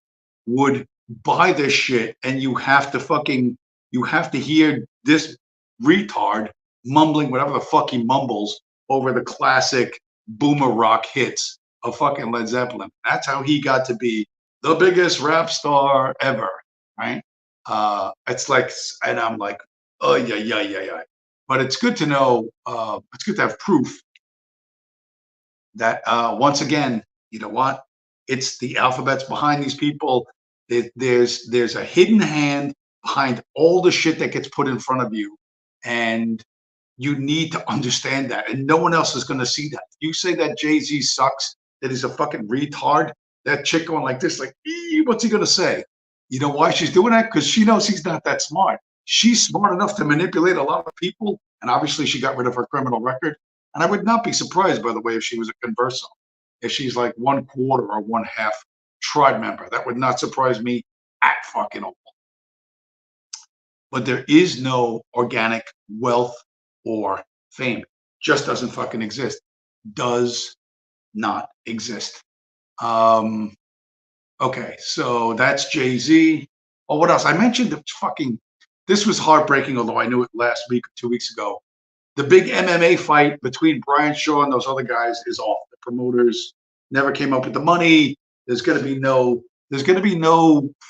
would buy this shit, and you have to hear this retard mumbling whatever the fuck he mumbles over the classic boomer rock hits of fucking Led Zeppelin. That's how he got to be the biggest rap star ever, right? It's like, and I'm like, oh yeah. But it's good to know, it's good to have proof that once again, you know what? It's the alphabets behind these people. There's a hidden hand behind all the shit that gets put in front of you, and you need to understand that. And no one else is going to see that. You say that Jay-Z sucks, that he's a fucking retard. That chick going like this, like, what's he going to say? You know why she's doing that? Because she knows he's not that smart. She's smart enough to manipulate a lot of people, and obviously she got rid of her criminal record. And I would not be surprised, by the way, if she was a converso, if she's like 1/4 or 1/2 tribe member. That would not surprise me at fucking all. But there is no organic wealth or fame. Just doesn't fucking exist. Does not exist. Okay, so that's Jay-Z. Oh, what else? I mentioned this was heartbreaking, although I knew it last week or 2 weeks ago. The big MMA fight between Brian Shaw and those other guys is off. The promoters never came up with the money. There's going to be no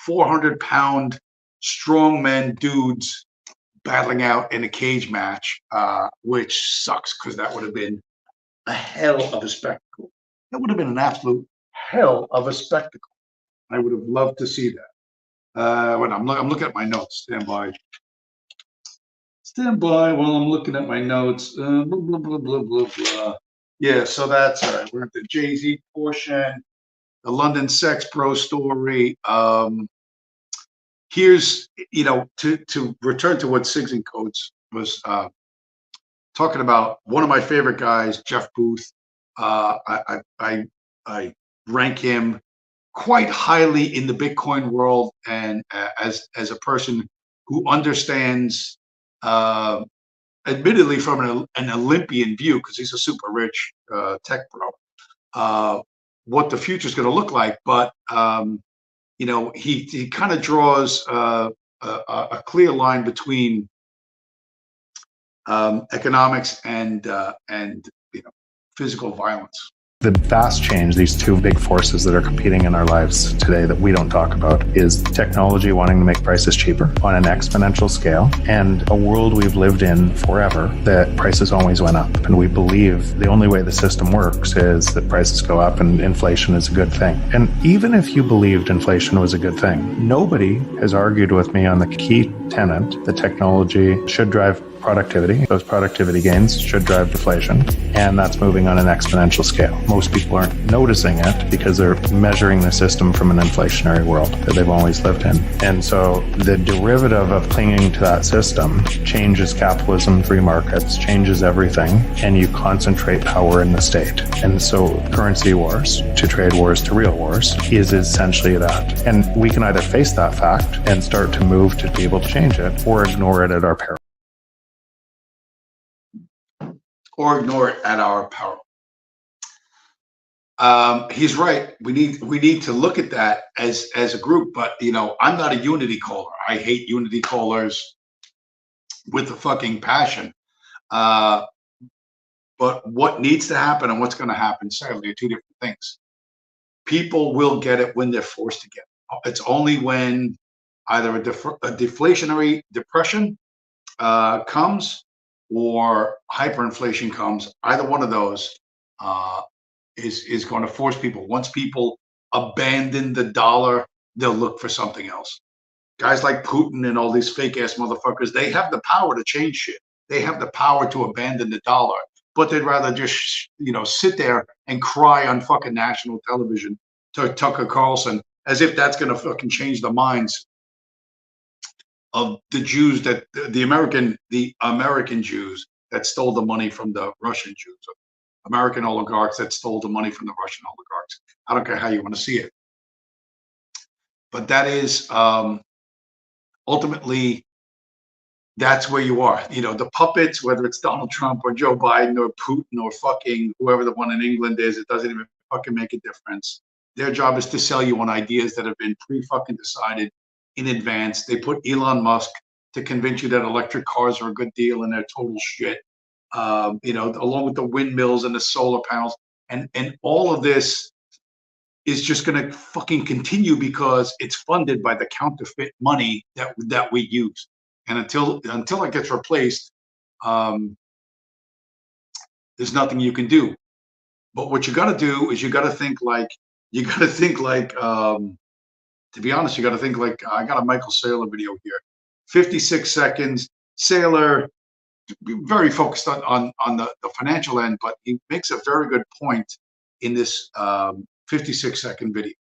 400-pound strongmen dudes battling out in a cage match, which sucks, because that would have been a hell of a spectacle. That would have been an absolute hell of a spectacle. I would have loved to see that. When I'm looking at my notes, stand by while I'm looking at my notes. Blah, blah, blah, blah, blah, blah. Yeah, so that's all right. We're at the Jay-Z portion, the London Sex Pro story. Here's, to return to what Sigs and Coates was talking about. One of my favorite guys, Jeff Booth. I rank him quite highly in the Bitcoin world, and as a person who understands, admittedly from an Olympian view, because he's a super rich tech bro, what the future is going to look like. But you know, he kind of draws a clear line between economics and you know, physical violence. The vast change, these two big forces that are competing in our lives today that we don't talk about, is technology wanting to make prices cheaper on an exponential scale, and a world we've lived in forever that prices always went up. And we believe the only way the system works is that prices go up and inflation is a good thing. And even if you believed inflation was a good thing, nobody has argued with me on the key tenet that technology should drive productivity. Those productivity gains should drive deflation, and that's moving on an exponential scale. Most people aren't noticing it because they're measuring the system from an inflationary world that they've always lived in. And so the derivative of clinging to that system changes capitalism, free markets, changes everything, and you concentrate power in the state. And so currency wars to trade wars to real wars is essentially that. And we can either face that fact and start to move to be able to change it, or ignore it at our peril. Or ignore it at our peril. He's right. We need to look at that as a group. But you know, I'm not a unity caller. I hate unity callers with a fucking passion. But what needs to happen and what's going to happen, sadly, are two different things. People will get it when they're forced to get it. It's only when either a deflationary depression comes, or hyperinflation comes. Either one of those is going to force people. Once people abandon the dollar, they'll look for something else. Guys like Putin and all these fake ass motherfuckers, they have the power to change shit. They have the power to abandon the dollar, but they'd rather just, you know, sit there and cry on fucking national television to Tucker Carlson, as if that's going to fucking change the minds of the Jews, that the American Jews that stole the money from the Russian Jews, American oligarchs that stole the money from the Russian oligarchs. I don't care how you want to see it, but that is ultimately, that's where you are. You know, the puppets, whether it's Donald Trump or Joe Biden or Putin or fucking whoever the one in England is, it doesn't even fucking make a difference. Their job is to sell you on ideas that have been pre-fucking decided in advance. They put Elon Musk to convince you that electric cars are a good deal, and they're total shit. You know, along with the windmills and the solar panels, and all of this is just going to fucking continue because it's funded by the counterfeit money that we use. And until it gets replaced, there's nothing you can do. But what you got to do is you got to think like, to be honest, you got to think like, I got a Michael Saylor video here, 56 seconds. Saylor, very focused on the financial end, but he makes a very good point in this 56-second video.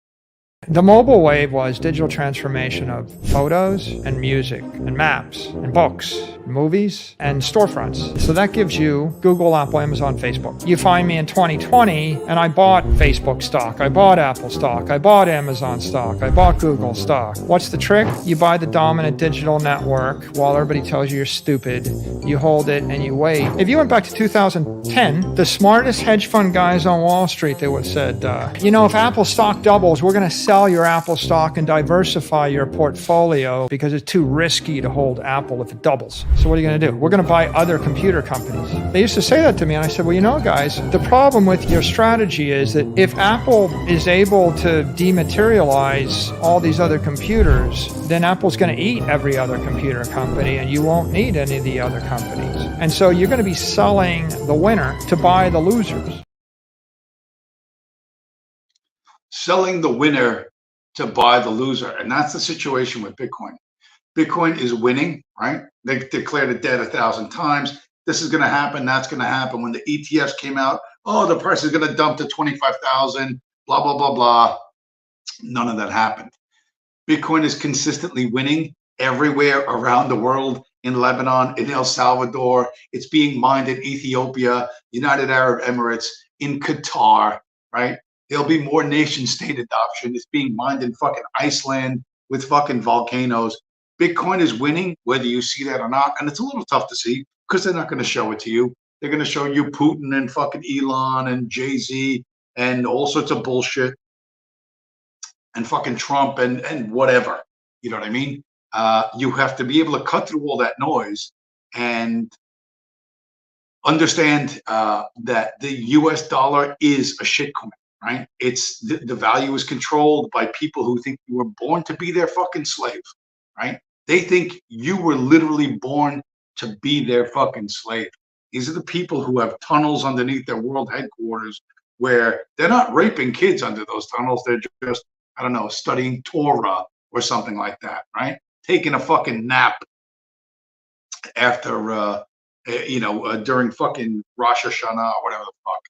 The mobile wave was digital transformation of photos and music and maps and books, movies and storefronts. So that gives you Google, Apple, Amazon, Facebook. You find me in 2020 and I bought Facebook stock, I bought Apple stock, I bought Amazon stock, I bought Google stock. What's the trick? You buy the dominant digital network while everybody tells you you're stupid. You hold it and you wait. If you went back to 2010, the smartest hedge fund guys on Wall Street, they would have said, you know, if Apple stock doubles, we're going to sell your Apple stock and diversify your portfolio because it's too risky to hold Apple if it doubles. So what are you going to do? We're going to buy other computer companies. They used to say that to me, and I said, well, you know, guys, the problem with your strategy is that if Apple is able to dematerialize all these other computers, then Apple's going to eat every other computer company, and you won't need any of the other companies. And so you're going to be selling the winner to buy the losers. Selling the winner to buy the loser. And that's the situation with Bitcoin. Bitcoin is winning, right? They declared it dead 1,000 times. This is going to happen. That's going to happen. When the ETFs came out, oh, the price is going to dump to 25,000, blah, blah, blah, blah. None of that happened. Bitcoin is consistently winning everywhere around the world, in Lebanon, in El Salvador. It's being mined in Ethiopia, United Arab Emirates, in Qatar, right? There'll be more nation state adoption. It's being mined in fucking Iceland with fucking volcanoes. Bitcoin is winning, whether you see that or not. And it's a little tough to see because they're not going to show it to you. They're going to show you Putin and fucking Elon and Jay-Z and all sorts of bullshit and fucking Trump and whatever. You know what I mean? You have to be able to cut through all that noise and understand that the US dollar is a shitcoin, right? It's the value is controlled by people who think you were born to be their fucking slave, right? They think you were literally born to be their fucking slave. These are the people who have tunnels underneath their world headquarters where they're not raping kids under those tunnels. They're just, I don't know, studying Torah or something like that, right? Taking a fucking nap after, during fucking Rosh Hashanah or whatever the fuck.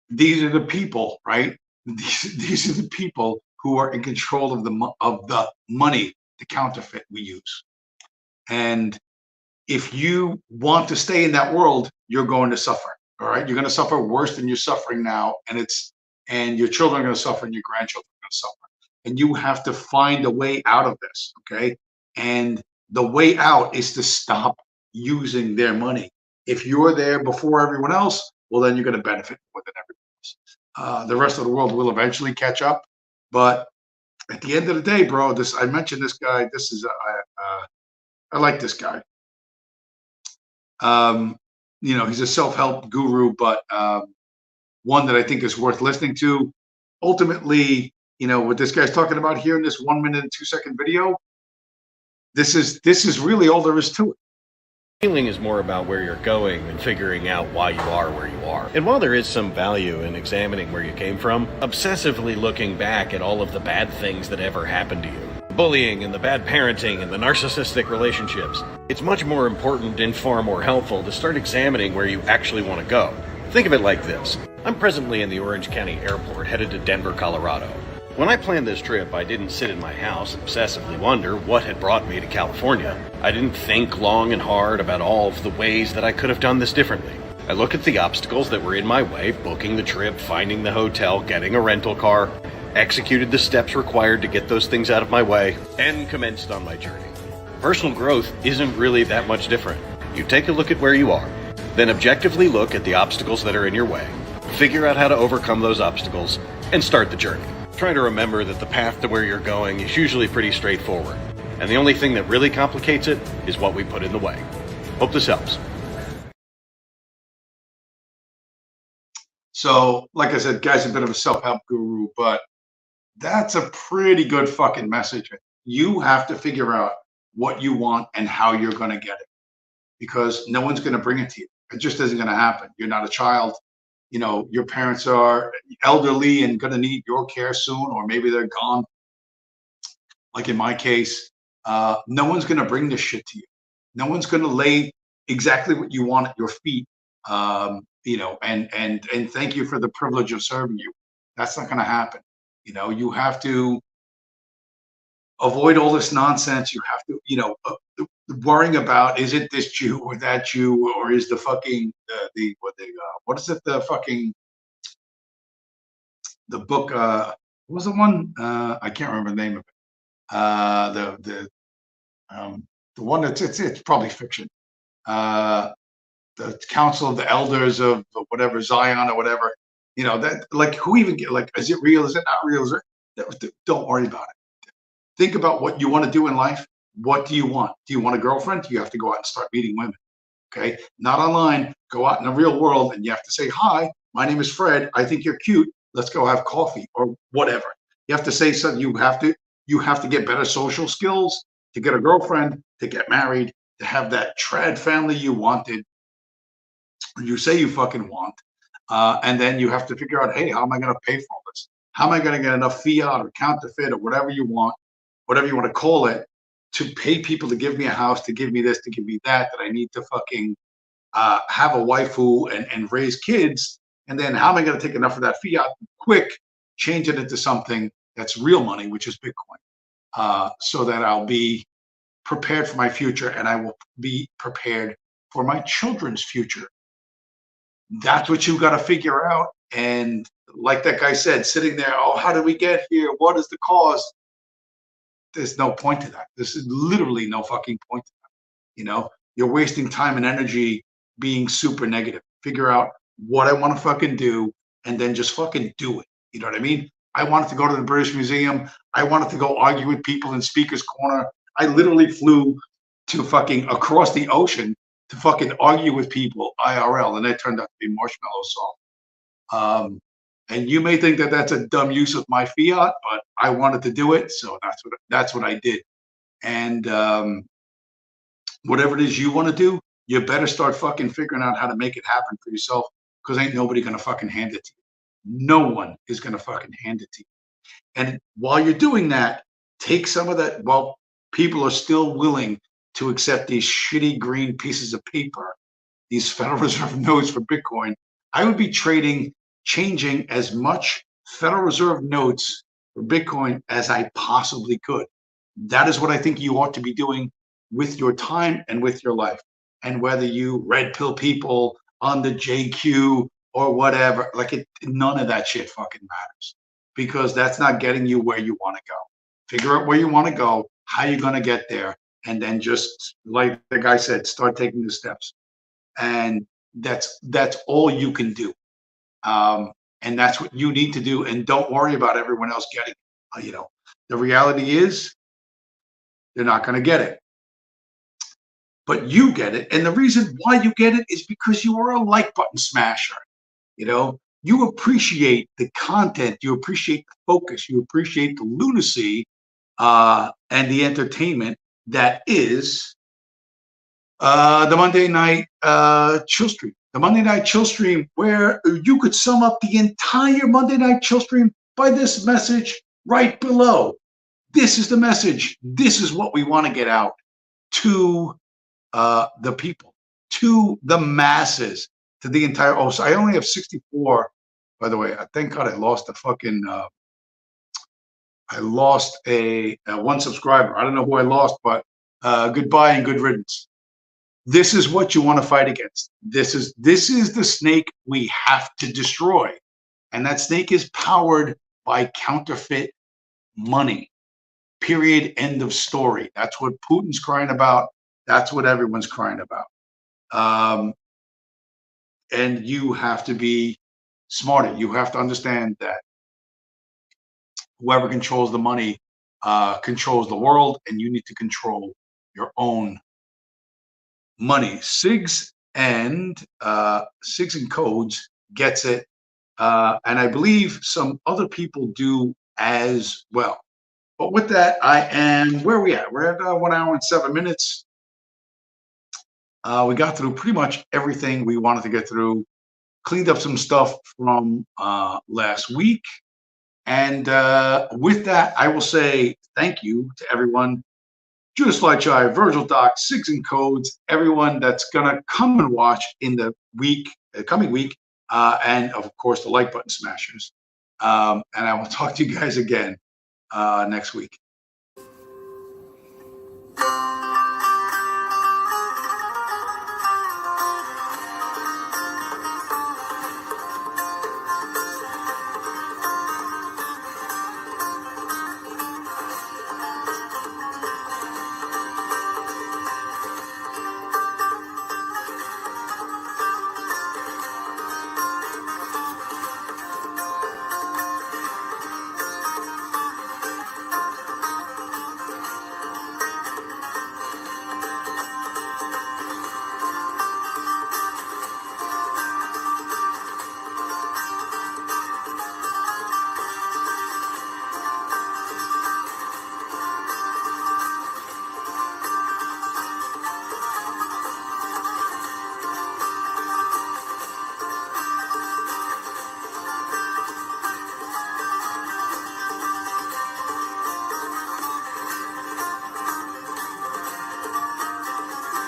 These are the people, right? These are the people who are in control of the money, the counterfeit we use. And if you want to stay in that world, you're going to suffer. All right, you're going to suffer worse than you're suffering now, and your children are going to suffer, and your grandchildren are going to suffer. And you have to find a way out of this, okay? And the way out is to stop using their money. If you're there before everyone else, well, then you're going to benefit more than everyone else. The rest of the world will eventually catch up, but at the end of the day, bro, I mentioned this guy. This is I like this guy. He's a self-help guru, but one that I think is worth listening to. Ultimately, what this guy's talking about here in this 1 minute and 2 second video, this is really all there is to it. Healing is more about where you're going than figuring out why you are where you are. And while there is some value in examining where you came from, obsessively looking back at all of the bad things that ever happened to you, bullying and the bad parenting and the narcissistic relationships, it's much more important and far more helpful to start examining where you actually want to go. Think of it like this. I'm presently in the Orange County Airport headed to Denver, Colorado. When I planned this trip, I didn't sit in my house and obsessively wonder what had brought me to California. I didn't think long and hard about all of the ways that I could have done this differently. I looked at the obstacles that were in my way, booking the trip, finding the hotel, getting a rental car, executed the steps required to get those things out of my way, and commenced on my journey. Personal growth isn't really that much different. You take a look at where you are, then objectively look at the obstacles that are in your way, figure out how to overcome those obstacles, and start the journey. Try to remember that the path to where you're going is usually pretty straightforward, and the only thing that really complicates it is what we put in the way. Hope this helps. So, like I said, guy's a bit of a self-help guru, but that's a pretty good fucking message. You have to figure out what you want and how you're going to get it, because no one's going to bring it to you. It just isn't going to happen. You're not a child. Your parents are elderly and going to need your care soon, or maybe they're gone. Like in my case, no one's going to bring this shit to you. No one's going to lay exactly what you want at your feet. And thank you for the privilege of serving you. That's not going to happen. You have to avoid all this nonsense. You have to, worrying about, is it this Jew or that Jew, or is the fucking what is it, the fucking the book, what was the one, I can't remember the name of it, the one that's it's probably fiction, the Council of the Elders of whatever, Zion or whatever, that, like, who even get, like, is it real, is it not real, don't worry about it. Think about what you want to do in life. What do you want? Do you want a girlfriend? You have to go out and start meeting women. Okay, not online. Go out in the real world, and you have to say, "Hi, my name is Fred. I think you're cute. Let's go have coffee," or whatever. You have to say something. You have to get better social skills to get a girlfriend, to get married, to have that trad family you wanted, you say you fucking want, and then you have to figure out, hey, how am I going to pay for all this? How am I going to get enough fiat or counterfeit or whatever you want to call it, to pay people to give me a house, to give me this, to give me that I need to fucking have a waifu and raise kids. And then how am I going to take enough of that fiat quick, change it into something that's real money, which is Bitcoin, so that I'll be prepared for my future, and I will be prepared for my children's future. That's what you got to figure out. And like that guy said, sitting there, oh, how did we get here? What is the cause? there's no point to that. This is literally no fucking point to that. You know, you're wasting time and energy being super negative. Figure out what I want to fucking do and then just fucking do it. You know what I mean? I wanted to go to the British Museum. I wanted to go argue with people in Speaker's Corner. I literally flew to fucking across the ocean to fucking argue with people IRL, and it turned out to be marshmallow salt. And you may think that that's a dumb use of my fiat, but I wanted to do it, so that's what I did. And whatever it is you want to do, you better start fucking figuring out how to make it happen for yourself, because ain't nobody gonna fucking hand it to you. No one is gonna fucking hand it to you. And while you're doing that, take some of that. Well, people are still willing to accept these shitty green pieces of paper, these Federal Reserve notes for Bitcoin. I would be changing as much Federal Reserve notes for Bitcoin as I possibly could. That is what I think you ought to be doing with your time and with your life. And whether you red pill people on the JQ or whatever, none of that shit fucking matters, because that's not getting you where you want to go. Figure out where you want to go, how you're going to get there, and then just, like the guy said, start taking the steps. And that's all you can do. And that's what you need to do. And don't worry about everyone else getting it. You know, the reality is they're not going to get it. But you get it. And the reason why you get it is because you are a like button smasher. You know, you appreciate the content, you appreciate the focus, you appreciate the lunacy and the entertainment that is the Monday Night Chill Stream. The Monday Night Chill Stream, where you could sum up the entire Monday Night Chill Stream by this message right below. This is the message. This is what we want to get out to the people, to the masses, to the entire. Oh, so I only have 64, by the way. Thank God I lost a fucking. I lost a one subscriber. I don't know who I lost, but goodbye and good riddance. This is what you want to fight against. This is the snake we have to destroy, and that snake is powered by counterfeit money. Period. End of story. That's what Putin's crying about. That's what everyone's crying about. And you have to be smarter. You have to understand that whoever controls the money controls the world, and you need to control your own money. SIGs and Codes gets it, and I believe some other people do as well. But with that, where are we at? We're at 1 hour and 7 minutes. We got through pretty much everything we wanted to get through, cleaned up some stuff from last week. And with that, I will say thank you to everyone. Judas Flychai, Virgil Doc, Sigs and Codes, everyone that's going to come and watch in the coming week, and of course, the like button smashers. And I will talk to you guys again next week.